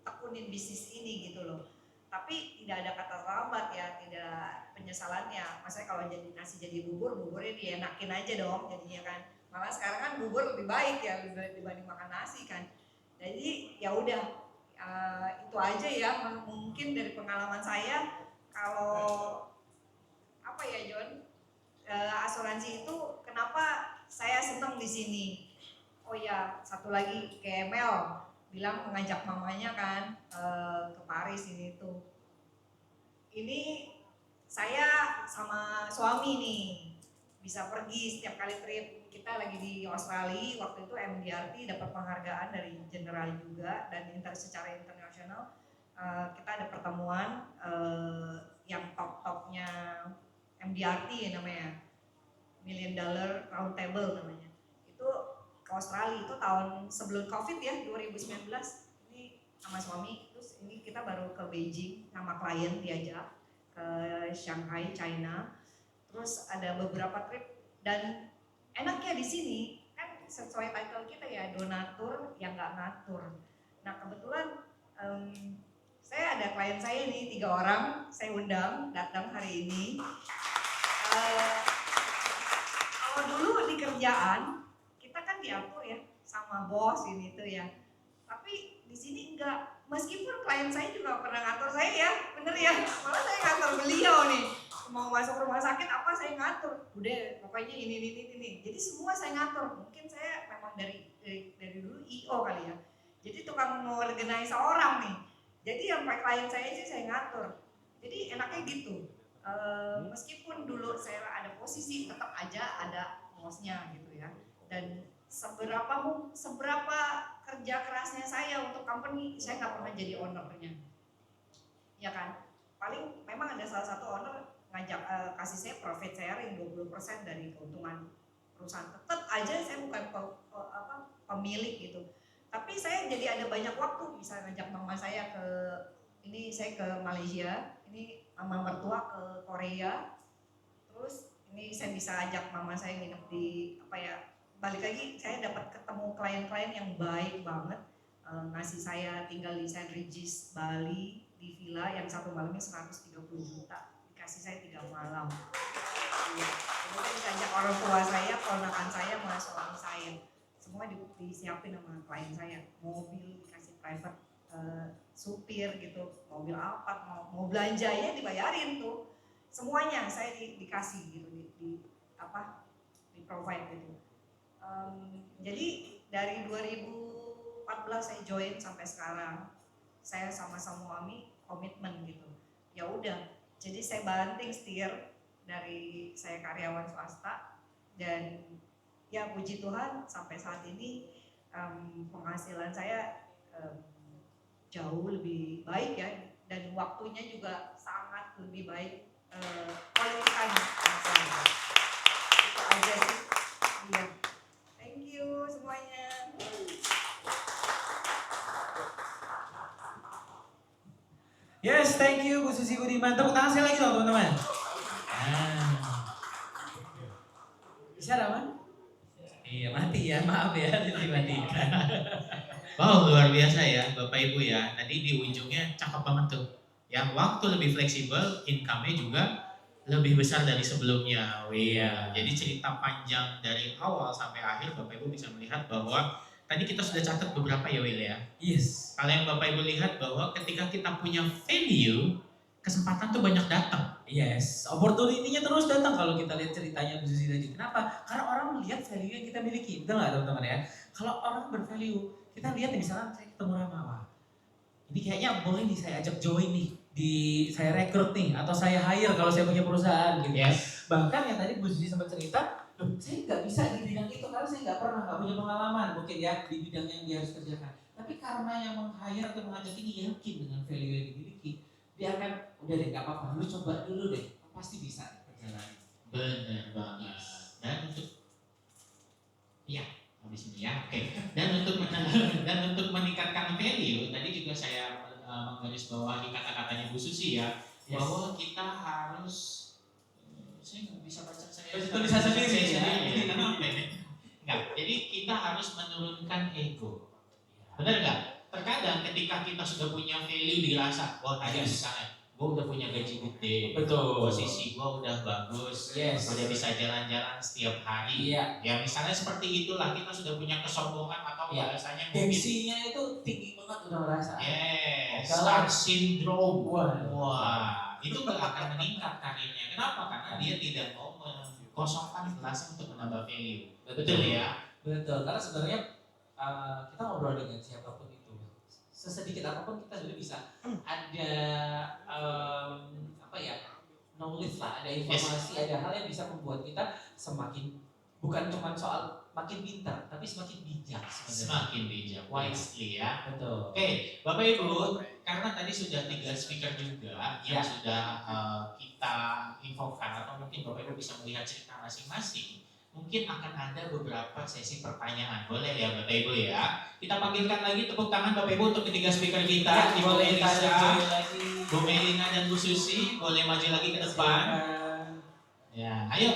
tekunin bisnis ini gitu loh. Tapi tidak ada kata terlambat ya, tidak penyesalannya. Maksudnya kalau jadi nasi jadi buburnya dienakin aja dong jadinya kan. Malah sekarang kan bubur lebih baik ya dibanding makan nasi kan. Jadi ya udah itu aja ya mungkin dari pengalaman saya. Kalau apa ya John, asuransi itu kenapa saya senang di sini. Oh ya satu lagi kayak Mel bilang mengajak mamanya kan ke Paris ini tuh. Ini saya sama suami nih bisa pergi setiap kali trip. Kita lagi di Australia, waktu itu MDRT dapat penghargaan dari General juga dan secara internasional kita ada pertemuan yang top-topnya MDRT namanya, $1 million Round Table namanya. Itu ke Australia itu tahun sebelum Covid ya, 2019. Ini sama suami, terus ini kita baru ke Beijing sama klien diajak ke Shanghai, China. Terus ada beberapa trip dan enaknya di sini kan sesuai title kita ya, donatur yang nggak ngatur. Nah kebetulan saya ada klien saya nih 3 orang, saya undang datang hari ini. Kalau dulu di kerjaan kita kan diatur ya sama bos ini tuh ya, tapi di sini enggak. Meskipun klien saya juga pernah ngatur saya ya, bener ya, malah saya ngatur beliau nih. Mau masuk rumah sakit apa saya ngatur, udah pokoknya ini. Jadi semua saya ngatur. Mungkin saya memang dari dulu IO kali ya. Jadi tukang organize orang nih. Jadi yang klien saya sih saya ngatur. Jadi enaknya gitu. Meskipun dulu saya ada posisi, tetap aja ada cosnya gitu ya. Dan seberapa kerja kerasnya saya untuk company, saya nggak pernah jadi ownernya, ya kan? Paling memang ada salah satu owner ngajak kasih saya profit sharing 20% dari keuntungan perusahaan. Tetap aja saya bukan pemilik gitu. Tapi saya jadi ada banyak waktu, bisa ngajak mama saya saya ke Malaysia, ini mama mertua ke Korea, terus ini saya bisa ajak mama saya nginep di balik lagi saya dapat ketemu klien-klien yang baik banget, ngasih saya tinggal di Saint Regis Bali di villa yang satu malamnya 130 juta, dikasih saya 3 malam. Kemudian diajak orang tua saya, ponakan saya, sama suami saya, semua disiapin sama klien saya, mobil dikasih private supir gitu, mobil Alphard, mau belanjanya dibayarin tuh, semuanya saya dikasih gitu, di provide gitu. Jadi dari 2014 saya join sampai sekarang, saya sama suami komitmen gitu. Ya udah, jadi saya banting setir dari saya karyawan swasta, dan ya puji Tuhan sampai saat ini penghasilan saya jauh lebih baik ya, dan waktunya juga sangat lebih baik, quality time. Itu aja sih. Iya. Thank you semuanya. Yes, thank you Bu Susi Budiman. Tepuk tangan sekali lagi dong teman-teman. Bisa Raman? Iya mati ya, maaf ya dimatikan. Wow, luar biasa ya Bapak Ibu ya. Tadi di ujungnya cakep banget tuh. Yang waktu lebih fleksibel, income-nya juga lebih besar dari sebelumnya. Iya. Jadi cerita panjang dari awal sampai akhir Bapak Ibu bisa melihat bahwa tadi kita sudah catat beberapa ya Will ya. Yes. Kalau yang Bapak Ibu lihat bahwa ketika kita punya value, kesempatan tuh banyak datang. Yes, opportunity-nya terus datang kalau kita lihat ceritanya Bu Susi tadi. Kenapa? Karena orang melihat value yang kita miliki, betul nggak teman-teman ya? Kalau orang bervalue, kita lihat misalnya saya ketemu Rama, wah, ini kayaknya boleh nih saya ajak join nih, saya rekrut nih, atau saya hire kalau saya punya perusahaan gitu. Yes. Bahkan yang tadi Bu Susi sempat cerita, saya nggak bisa di bidang itu karena saya nggak punya pengalaman mungkin ya di bidang yang dia harus kerjakan. Tapi karena yang meng-hire atau mengajak ini yakin dengan value yang dimiliki, dia akan udah deh nggak apa-apa, lu coba dulu deh, pasti bisa perjalanan. Benar banget. Dan untuk habis ini ya, oke. Dan untuk meningkatkan value, tadi juga saya menggarisbawahi kata-katanya Bu Susi ya, bahwa kita harus, saya nggak bisa baca saya tulisan sendiri ya. Enggak, jadi kita harus menurunkan ego. Benar nggak? Terkadang ketika kita sudah punya value dirasa, wah tadi misalnya, gue udah punya gaji gede, betul, posisi gue udah bagus, udah bisa jalan-jalan setiap hari, ya misalnya seperti itulah, kita sudah punya kesombongan atau bahasanya mungkin gengsinya itu tinggi banget udah merasa. Star syndrome. Wah, itu gak akan meningkat karirnya. Kenapa? Karena dia tidak mau mengkosongkan kelas untuk menambah value. Betul ya? Betul. Karena sebenarnya kita ngobrol dengan siapapun itu, sesedikit apapun kita dulu bisa ada knowledge lah, ada informasi, ada hal yang bisa membuat kita semakin, bukan cuma soal makin pintar, tapi semakin bijak sebenarnya. Semakin bijak, wisely ya. Betul. Oke, Bapak Ibu, karena tadi sudah 3 speaker juga yang sudah kita infokan, atau mungkin Bapak Ibu bisa melihat cerita masing-masing, mungkin akan ada beberapa sesi pertanyaan. Boleh ya Bapak Ibu ya? Kita panggilkan lagi tepuk tangan Bapak Ibu untuk ketiga speaker kita, Ibu Elisa, Bu Melina dan Bu Susi. Boleh maju lagi ke depan. Ya, ayo.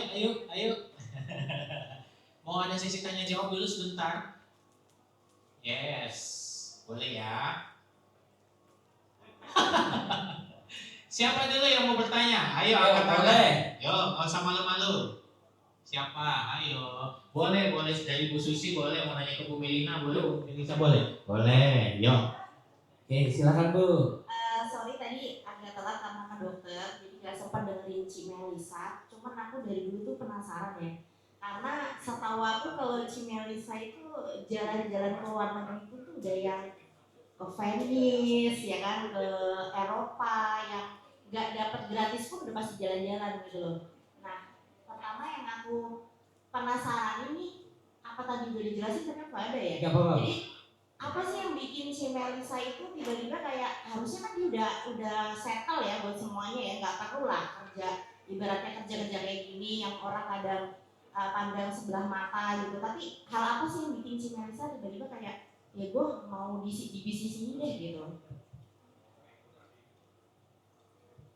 Mau ada sesi tanya jawab dulu sebentar? Yes, boleh ya. Siapa dulu yang mau bertanya? Ayo angkat tangan. Yo, nggak usah malu-malu. Siapa? Ayo. Boleh dari Bu Susi, boleh mau nanya ke Bu Melina, boleh Bu Melisa, boleh. Boleh, yo. Oke, silakan Bu. Sorry tadi agak telat karena dokter, jadi nggak sempat dengerin Ci Melisa. Cuman aku dari dulu tuh penasaran ya, karena setahu aku kalau Ci Melisa itu jalan-jalan ke luar negeri itu tuh udah yang ke Venice ya kan, ke Eropa, yang nggak dapat gratis pun udah pasti jalan-jalan gitu loh. Nah, pertama yang aku penasaran ini apa tadi udah dijelasin ternyata nggak ada ya. Gak apa-apa. Jadi apa sih yang bikin si Melisa itu tiba-tiba kayak harusnya kan dia udah settle ya buat semuanya ya, nggak perlu lah kerja ibaratnya kerja-kerja kayak gini yang orang kadang pandang sebelah mata gitu. Tapi hal apa sih yang bikin si Melisa tiba-tiba kayak ya gue mau di bisnis ini deh gitu.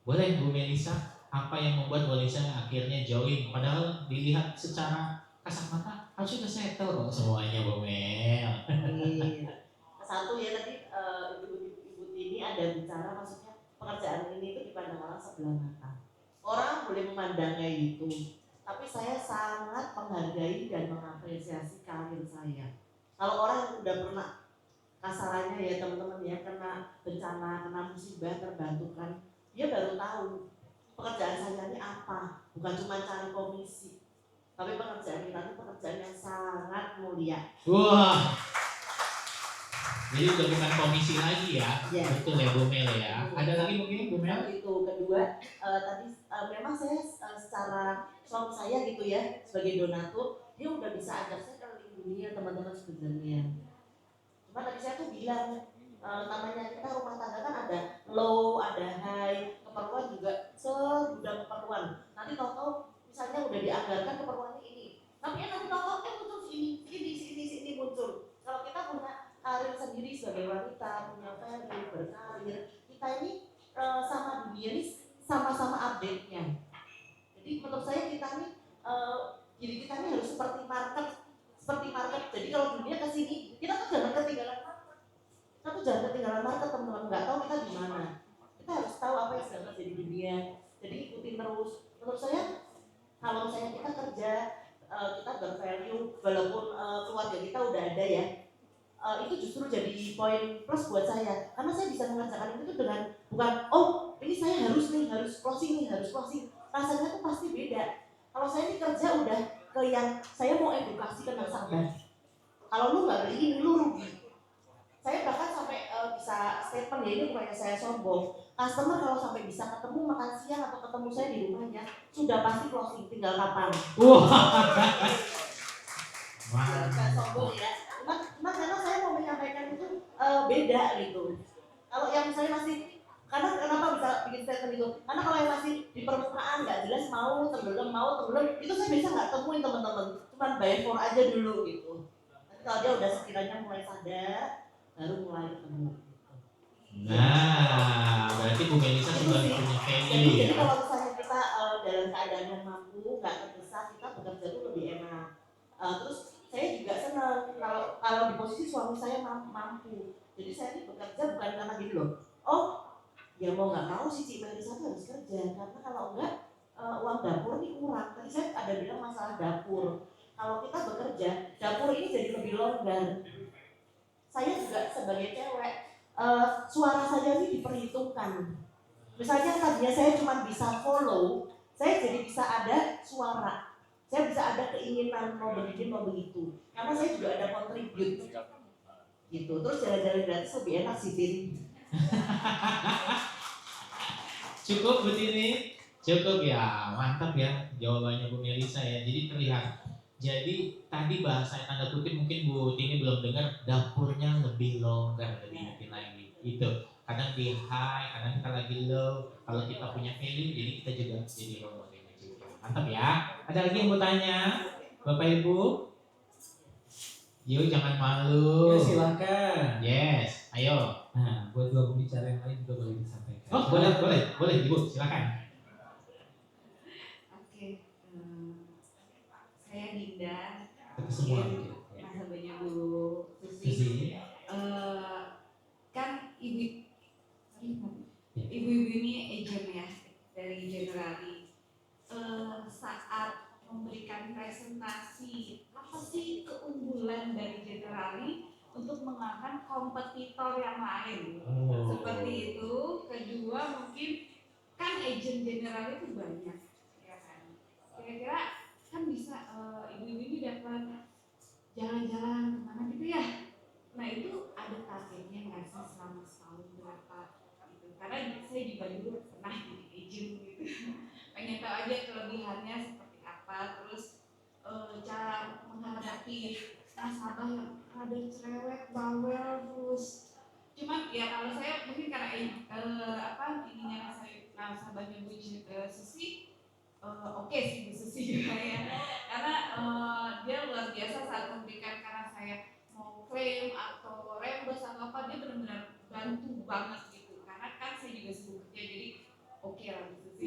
Boleh Bu Melisa, apa yang membuat Bu Melisa akhirnya join? Padahal dilihat secara kasat mata harusnya udah settle kok semuanya Bu Mel. Satu ya tadi ibu ini ada bicara maksudnya pekerjaan ini itu dipandang orang sebelah mata. Orang boleh memandangnya itu, tapi saya sangat menghargai dan mengapresiasi karir saya. Kalau orang yang udah pernah kasarannya ya teman-teman ya kena bencana, kena musibah, terbantukan, dia baru tahu pekerjaan saya ini apa. Bukan cuma cari komisi, tapi pekerjaan kita itu pekerjaan yang sangat mulia. Wah, jadi udah bukan komisi lagi ya, Ya. betul ya Bu Mel ya. Ada lagi mungkin Bu Mel? Itu kedua, tadi memang saya secara suami saya gitu ya sebagai donatur, dia udah bisa ajak saya keliling dunia teman-teman sebenarnya. Cuma tadi saya tuh bilang namanya kita rumah tangga kan ada low, ada high, keperluan juga segudang keperluan. Nanti tahu-tahu misalnya udah dianggarkan keperluannya ini, tapi nanti tahu-tahu muncul sini muncul. Kalau kita punya karir sendiri sebagai wanita, punya value, berkarir, kita ini sama dunia ini sama-sama update-nya. Jadi menurut saya kita ini diri kita ini harus seperti market. Jadi kalau dunia ke sini, kita tuh jangan ketinggalan market. Kita tuh jangan ketinggalan market, teman-teman. Nggak tahu kita di mana. Kita harus tahu apa yang sedang terjadi di dunia. Jadi ikutin terus. Menurut saya kalau misalnya kita kerja, kita bervalue, walaupun keluarga kita udah ada ya, itu justru jadi poin plus buat saya. Karena saya bisa mengerjakan itu dengan bukan, oh ini saya harus closing. Rasanya tuh pasti beda. Kalau saya ini kerja udah ke yang saya mau edukasi ke nasabah. Kalau lu nggak beli ini lu rugi. Saya bahkan sampai bisa statement ya, ini bukannya saya sombong. Customer kalau sampai bisa ketemu makan siang atau ketemu saya di rumahnya, sudah pasti closing, tinggal kapan. Nggak sombong ya. Cuma karena saya mau menyampaikan itu beda gitu. Kalau yang saya masih, karena kenapa bisa bikin statement itu? Karena kalau yang masih di permukaan nggak jelas mau tenggelam, itu saya bisa nggak temuin teman-teman. Cuman bayar for aja dulu gitu. Nanti kalau dia udah sekiranya mulai sadar, baru mulai ketemu. Nah, berarti Bu Melisa sudah punya value Jadi ya. kalau misalnya kita dalam keadaan yang mampu, nggak terdesak, kita bekerja itu lebih enak. Terus saya juga senang kalau di posisi suami saya mampu. Jadi saya ini bekerja bukan karena gitu loh. Oh, ya mau nggak mau si Cik Melisa harus kerja karena kalau enggak uang dapur ini kurang. Tadi saya ada bilang masalah dapur. Kalau kita bekerja, dapur ini jadi lebih longgar. Saya juga sebagai cewek, suara saya ini diperhitungkan. Misalnya tadinya saya cuma bisa follow, saya jadi bisa ada suara. Saya bisa ada keinginan mau begini mau begitu. Karena saya juga ada contribute. Gitu. Terus jalan-jalan gratis lebih enak sih, Tin. Cukup Bu Tini? Cukup ya, mantap ya jawabannya Bu Melisa ya. Jadi terlihat. Jadi tadi bahasa tanda kutip mungkin Bu Tini belum dengar, dapurnya lebih longgar dari mungkin lagi. Itu. Kadang di high, kadang kita lagi low. Kalau kita punya value, jadi kita juga jadi low. Mantap ya. Ada lagi yang mau tanya? Bapak Ibu? Yuk jangan malu. Ya silakan. Yes, ayo. Nah, buat dua pembicara yang lain juga boleh disampaikan. Oh, boleh Ibu, silakan. Oke, saya Dinda. Tapi semua mungkin. Sahabatnya Bu Susi. Susi. Kan ibu-ibu ini agent ya dari Generali. Saat memberikan presentasi, apa sih keunggulan dari Generali untuk mengalahkan kompetitor yang lain? Seperti itu. Kedua mungkin kan agent Generali itu banyak, ya kan? Kira-kira kan bisa ibu-ibu ini dapat jalan-jalan kemana gitu ya? Nah itu ada targetnya nggak sih selama setahun berapa gitu? Karena saya juga dulu pernah jadi agent gitu. Pengen tahu aja kelebihannya seperti apa, terus cara menghadapi nasabah yang rada cerewet, bawel, terus cuma ya kalau saya mungkin karena ininya nasabahnya Bu Susi, oke sih Bu Susi juga ya, karena dia luar biasa saat memberikan, karena saya mau klaim atau rembes atau apa, dia benar-benar bantu banget gitu, karena kan saya juga sibuk kerja, jadi oke lah Bu Susi.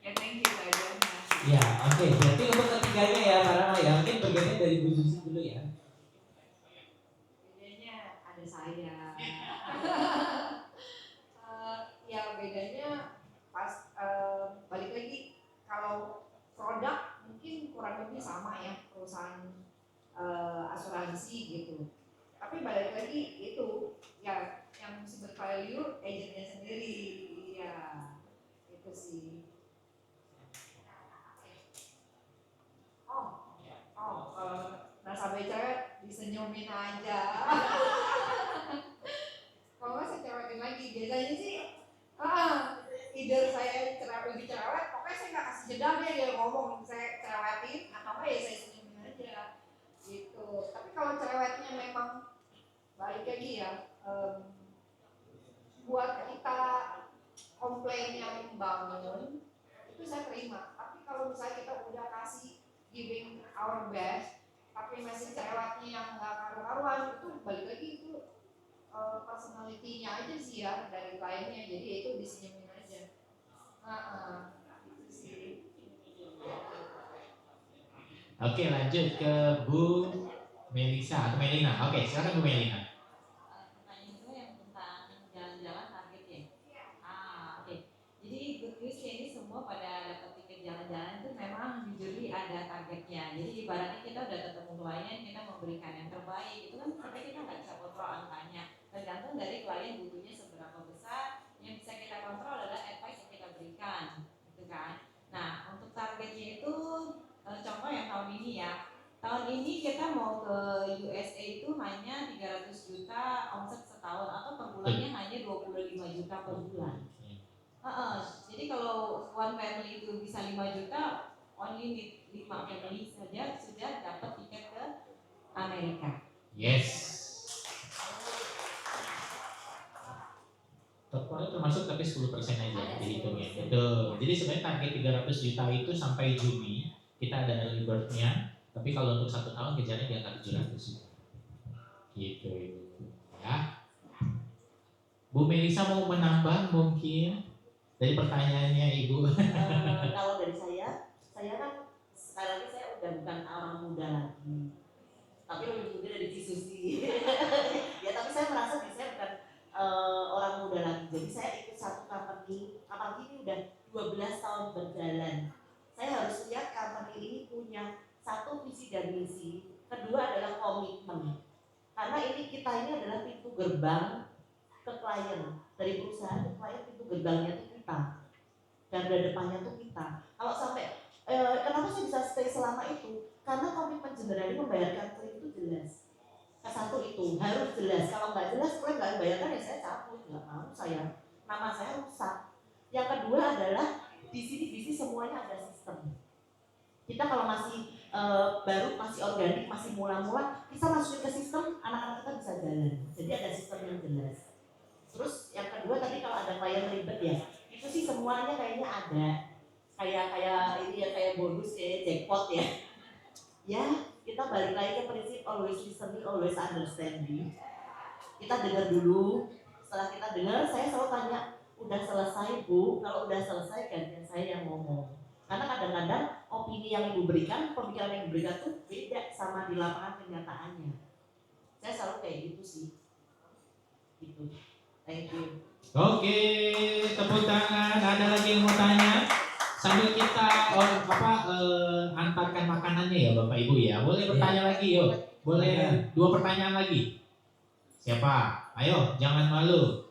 Ya thank you aja. Ya, oke. Berarti untuk ketiganya ya, Pak Rama ya. Mungkin bergeser dari Bu Susi dulu ya. Bedanya ada saya. Ya bedanya pas balik lagi, kalau produk mungkin kurang lebih sama ya, perusahaan asuransi gitu. Tapi balik lagi itu ya yang mesti bervalue agentnya sendiri. Iya, itu sih. Nasabah cewek disenyumin aja. Kalau nggak saya cewekin lagi, biasanya sih either saya lebih cerewet, pokoknya saya nggak kasih jeda deh dia ngomong, saya cerewetin atau apa ya saya senyumin aja gitu. Tapi kalau cerewetnya memang balik lagi ya, buat kita komplain yang membangun itu saya terima. Tapi kalau misalnya kita udah kasih giving our best tapi masih cerewetnya yang nggak karu-karuan, itu balik lagi itu personality-nya aja sih ya dari kliennya, jadi itu disenyumin aja. Itu sih. Oke, lanjut ke Bu Melisa atau Melina. Oke, silakan Bu Melina. Pertanyaan itu yang tentang jalan-jalan target ya. Oke. Jadi good news ya, ini semua pada dapat tiket jalan-jalan itu memang jujur ada targetnya. Jadi ibaratnya kita udah ketemu klien, kita memberikan yang terbaik. Itu kan sampai kita nggak bisa kontrol angkanya. Tergantung dari klien butuhnya seberapa besar. Yang bisa kita kontrol adalah advice yang kita berikan, gitu kan. Nah, untuk targetnya itu contoh yang tahun ini ya. Tahun ini kita mau ke USA itu hanya 300 juta omset setahun, atau per bulannya hanya 25 juta per bulan. Jadi kalau one family itu bisa 5 juta, only 5 family saja sudah dapat tiket ke Amerika. Yes. Totalnya termasuk tapi 10% aja dihitungnya. Betul. Jadi sebenarnya target 300 juta itu sampai Juni kita ada early bird-nya, tapi kalau untuk 1 tahun kejarnya di angka 700 juta. Gitu ya. Bu Melisa mau menambah mungkin dari pertanyaannya Ibu. Kalau dari saya kan sekali lagi saya udah bukan orang muda lagi, tapi lebih muda dari Susi. Ya tapi saya merasa diri saya bukan orang muda lagi. Jadi saya ikut satu company, apalagi ini udah 12 tahun berjalan. Saya harus lihat company ini punya satu visi dan misi, kedua adalah komitmen. Karena kita ini adalah pintu gerbang ke klien, dari perusahaan ke klien, pintu gerbangnya itu kita, garda depannya tuh kita. Kalau sampai kenapa saya bisa stay selama itu? Karena komitmen generali membayarkan klaim itu jelas. Satu itu harus jelas. Kalau nggak jelas klaim nggak dibayarkan ya saya cabut, nggak mau saya. Nama saya rusak. Yang kedua adalah di sini semuanya ada sistem. Kita kalau masih baru, masih organik, masih mula-mula, kita masukin ke sistem, anak-anak kita bisa jalan. Jadi ada sistem yang jelas. Terus yang kedua tadi kalau ada klien ribet ya, itu sih semuanya kayaknya ada. Kayak ini ya, kayak bonus ya, jackpot ya. Ya, kita balik lagi ke prinsip always listening, always understanding. Kita dengar dulu. Setelah kita dengar, saya selalu tanya, udah selesai Bu? Kalau udah selesai gantian saya yang ngomong. Karena kadang-kadang opini yang Ibu berikan, pemikiran yang Ibu berikan tuh beda sama di lapangan kenyataannya. Saya selalu kayak gitu sih. Gitu. Thank you. Oke, tepuk tangan. Ada lagi yang mau tanya? Sambil kita antarkan makanannya ya Bapak Ibu ya. Boleh bertanya lagi yuk. Boleh 2 pertanyaan lagi. Siapa? Ayo, jangan malu.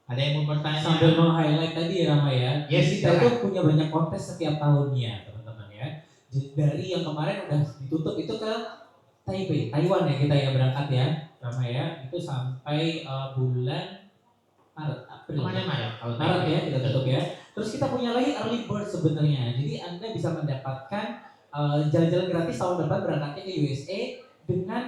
Ada yang mau bertanya? Sambil meng-highlight tadi ya Rama ya. Yes, kita itu punya banyak kontes setiap tahunnya teman-teman ya. Dari yang kemarin udah ditutup itu ke Taipei, Taiwan ya kita ya berangkat ya Rama ya. Itu sampai bulan Maret, April. Maret ya kita tutup ya. Terus kita punya lagi early bird sebenarnya. Jadi Anda bisa mendapatkan jalan-jalan gratis tahun depan berangkatnya ke USA dengan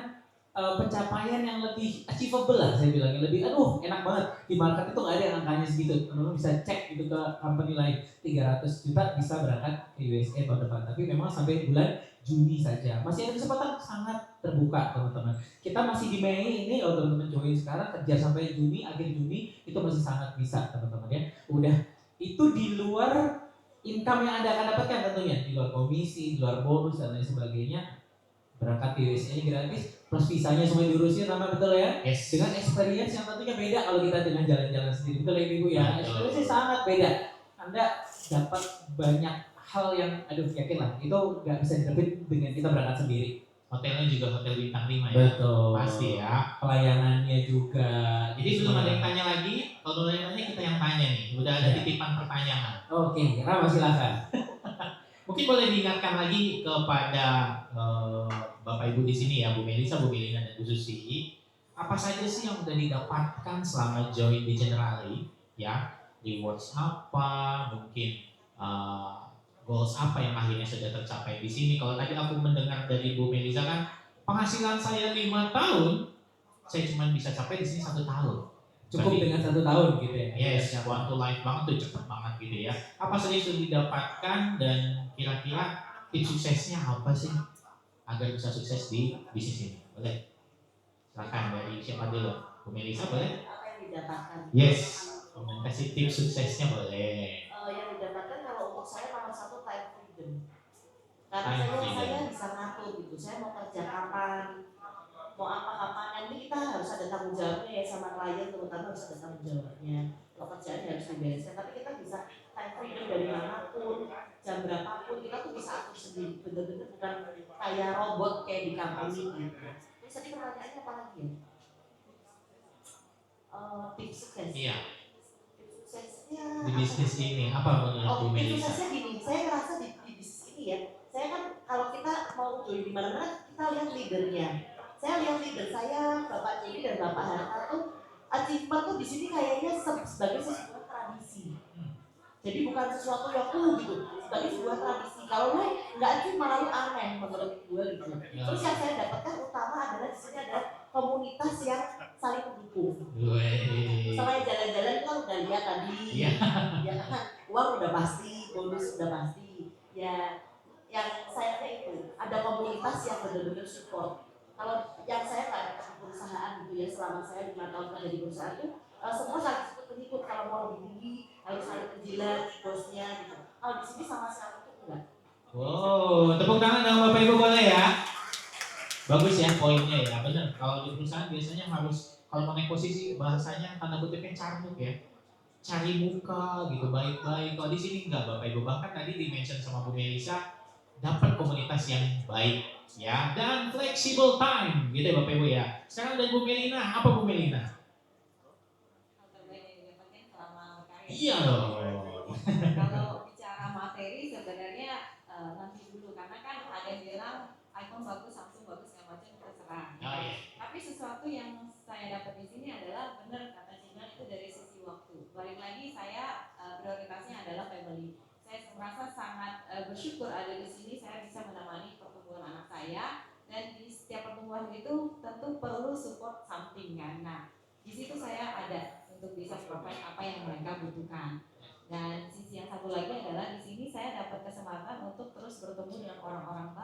pencapaian yang lebih achievable lah saya bilang, lebih enak banget di market itu nggak ada yang angkanya segitu, teman-teman bisa cek gitu ke company lain 300 juta bisa berangkat ke USA tahun depan, tapi memang sampai bulan Juni saja masih ada kesempatan sangat terbuka teman-teman. Kita masih di Mei ini, kalau teman-teman join sekarang kerja sampai Juni, akhir Juni itu masih sangat bisa teman-teman ya. Udah itu di luar income yang Anda akan dapatkan tentunya, di luar komisi, di luar bonus dan lain sebagainya. Berangkat di USA ini gratis, plus visanya semua diurusin, nama betul ya. Yes. Dengan experience yang tentunya beda kalau kita dengan jalan-jalan sendiri, betul ya Ibu ya. Experience sangat beda. Anda dapat banyak hal yang, yakin lah, itu nggak bisa didapat dengan kita berangkat sendiri. Hotelnya juga hotel bintang 5 ya. Betul. Pasti ya. Pelayanannya juga. Jadi belum ada yang tanya lagi. Kalau mulai nanya kita yang tanya nih. Udah ada titipan pertanyaan. Oke, Rama silakan. Mungkin boleh diingatkan lagi kepada Bapak Ibu di sini ya, Bu Melisa, Bu Melina, dan Bu Susi. Apa saja sih yang udah didapatkan selama join di Generali? Ya, rewards apa? Mungkin goals apa yang akhirnya sudah tercapai di sini? Kalau tadi aku mendengar dari Bu Melisa kan, penghasilan saya 5 tahun, saya cuma bisa capai di sini 1 tahun. Cukup Berarti, dengan 1 tahun gitu ya? Yes, one to life banget tuh, cepet banget gitu ya. Apa saja yang sudah didapatkan dan kira-kira tips suksesnya apa sih agar bisa sukses di bisnis ini? Boleh? Silakan dari siapa dulu? Bu Melisa boleh? Apa yang didapatkan? Yes, kasih tips suksesnya boleh. Yang didapatkan kalau untuk saya nomor 1 time freedom. Karena Time freedom. saya bisa ngatur gitu. Saya mau kerja kapan, mau apa kapan. Nanti kita harus ada tanggung jawabnya ya sama klien, terutama harus ada tanggung jawabnya. Kalau kerjaan harus dibereskan, tapi kita bisa time freedom dari manapun, jam berapapun kita tuh bisa atur sendiri. Bener-bener bukan kayak robot kayak di company gitu. Terus tadi pertanyaannya apa lagi ya? Tips sukses. Iya. Tips suksesnya Di bisnis ini apa menurut Bu tips Melisa? suksesnya gini, saya ngerasa di bisnis ini ya, saya kan kalau kita mau join di mana-mana kita lihat leadernya. Saya lihat leader saya, Bapak Jody dan Bapak Harta tuh achievement tuh di sini kayaknya sebagai sebuah tradisi. Jadi bukan sesuatu yang gitu, sebagai sebuah tradisi. Kalau lu nggak achieve malah lu aneh menurut gue gitu. Terus yang saya dapatkan utama adalah di sini ada komunitas yang saling mendukung. Selain jalan-jalan kan udah lihat tadi, ya kan uang udah pasti, bonus udah pasti. Ya, yang saya itu ada komunitas yang benar-benar support. Kalau yang saya nggak dapat di perusahaan gitu ya, selama saya 5 tahun kerja di perusahaan itu semua saling ikut. Kalau mau lebih tinggi harus saling menjilat bosnya gitu. Kalau di sini sama sekali itu enggak. Wow, tepuk tangan dong Bapak Ibu boleh ya. Bagus ya poinnya ya, benar. Kalau di perusahaan biasanya harus kalau mau naik posisi bahasanya tanda kutipnya carmuk ya, cari muka gitu baik-baik. Kalau di sini enggak Bapak Ibu, bahkan tadi di-mention sama Bu Melisa dapat komunitas yang baik ya dan flexible time gitu ya Bapak Ibu ya. Sekarang dari Bu Melina, apa Bu Melina? Hal terbaik yang didapatkan selama berkarya. Iya dong. Kalau bicara materi sebenarnya nanti dulu, karena kan ada yang bilang iPhone bagus, Samsung bagus, segala macam terserah. Oh, iya. Tapi sesuatu yang saya dapat di sini adalah benar kata Cina itu dari sisi waktu. Balik lagi saya prioritasnya adalah family. Saya merasa sangat bersyukur ada di sini. Saya bisa menemani pertumbuhan anak saya, dan di setiap pertumbuhan itu tentu perlu support something kan. Nah, di situ saya ada untuk bisa provide apa yang mereka butuhkan. Dan sisi yang satu lagi adalah di sini saya dapat kesempatan untuk terus bertemu dengan orang-orang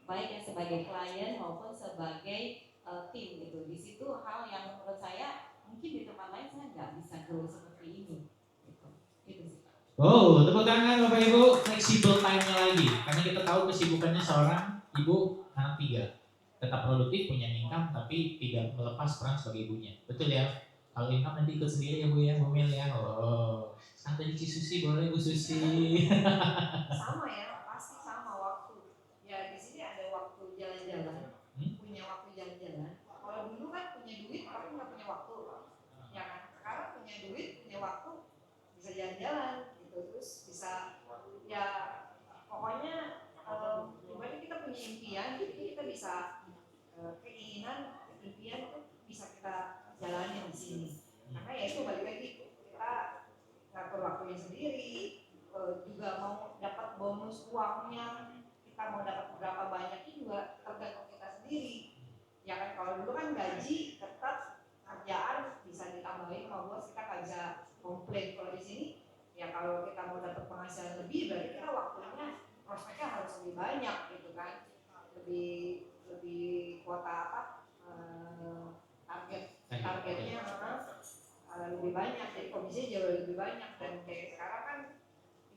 baik yang sebagai klien maupun sebagai tim gitu. Di situ hal yang menurut saya mungkin di tempat lain saya nggak bisa grow seperti ini. Gitu. Itu sih. Oh, tepuk tangan Bapak Ibu, flexible time-nya lagi. Karena kita tahu kesibukannya seorang ibu anak 3. Tetap produktif, punya income, tapi tidak melepas peran sebagai ibunya. Betul ya? Kalau income nanti ikut sendiri ya Bu ya, Bu Mel ya. Oh, sekarang tadi Ci Susi boleh Bu Susi. Sama ya, pasti sama waktu. Ya di sini ada waktu jalan-jalan, punya waktu jalan-jalan. Kalau dulu kan punya duit tapi nggak punya waktu, ya kan. Sekarang punya duit, punya waktu, bisa jalan-jalan gitu, terus bisa ya pokoknya gimana kita punya impian, jadi kita bisa keinginan, impian itu bisa kita jalani di sini. Karena ya itu balik lagi kita ngatur waktunya sendiri, juga mau dapat bonus uangnya kita mau dapat berapa banyak itu juga tergantung kita sendiri. Ya kan kalau dulu kan gaji ketat, kerjaan bisa ditambahin sama bos, kita nggak bisa komplain. Kalau di sini ya kalau kita mau dapat penghasilan lebih berarti kita waktunya prospeknya harus lebih banyak gitu kan, lebih kuota apa targetnya lebih banyak, jadi komisinya jauh lebih banyak. Dan kayak sekarang kan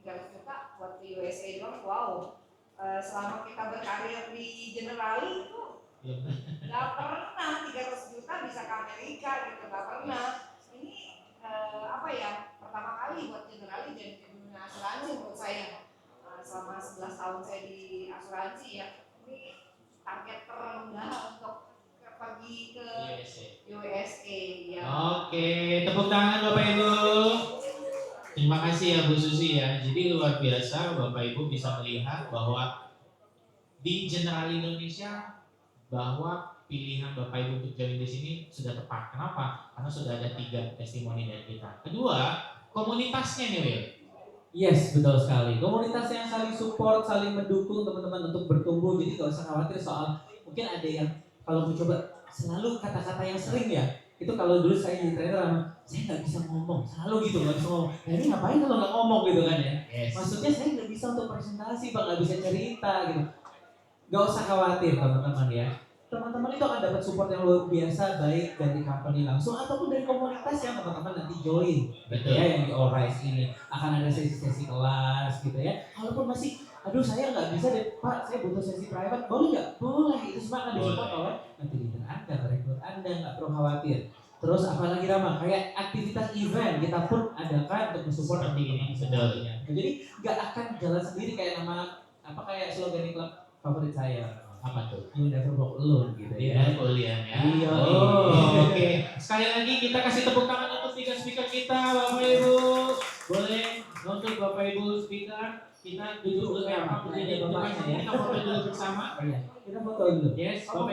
300 juta buat di USA doang, wow. Selama kita berkarir di Generali itu nggak pernah 300 juta bisa ke Amerika gitu, nggak pernah. Ini apa ya, pertama kali buat Generali dan dunia asuransi menurut saya. Selama 11 tahun saya di asuransi ya, ini target terendah untuk pergi ke USA ya. Oke, tepuk tangan Bapak Ibu. Terima kasih ya Bu Susi ya. Jadi luar biasa Bapak Ibu bisa melihat bahwa di General Indonesia bahwa pilihan Bapak Ibu untuk join di sini sudah tepat. Kenapa? Karena sudah ada 3 testimoni dari kita. Kedua, komunitasnya nih Will. Yes, betul sekali. Komunitas yang saling support, saling mendukung teman-teman untuk bertumbuh. Jadi gak usah khawatir soal mungkin ada yang kalau mencoba selalu kata-kata yang sering ya. Itu kalau dulu saya jadi trainer, saya nggak bisa ngomong, selalu gitu nggak bisa ngomong. Nah, ini ngapain kalau nggak ngomong gitu kan ya? Yes. Maksudnya saya nggak bisa untuk presentasi, Pak, nggak bisa cerita gitu. Gak usah khawatir teman-teman ya. Teman-teman itu akan dapat support yang luar biasa, baik dari company langsung ataupun dari komunitas yang teman-teman nanti join. Betul. Ya, yang di All Rise ini akan ada sesi-sesi kelas gitu ya. Walaupun masih, aduh saya nggak bisa deh Pak, saya butuh sesi private, boleh nggak? Boleh, itu semua akan disupport oleh nanti leader Anda, rekrut Anda, nggak perlu khawatir. Terus apalagi Rama, kayak aktivitas event kita pun adakan untuk mensupport Seperti ini, teman-temannya. Jadi nggak akan jalan sendiri kayak nama apa kayak slogan klub favorit saya. Apa tuh? You never walk alone gitu ya. Iya, kuliah ya. Iya. Oh, oke. Sekali lagi kita kasih tepuk tangan untuk 3 speaker kita, Bapak Ibu. Boleh untuk Bapak Ibu speaker kita duduk dulu ya, Pak. Jadi kita foto dulu bersama. Oh, iya. Kita foto dulu. Yes, Bapak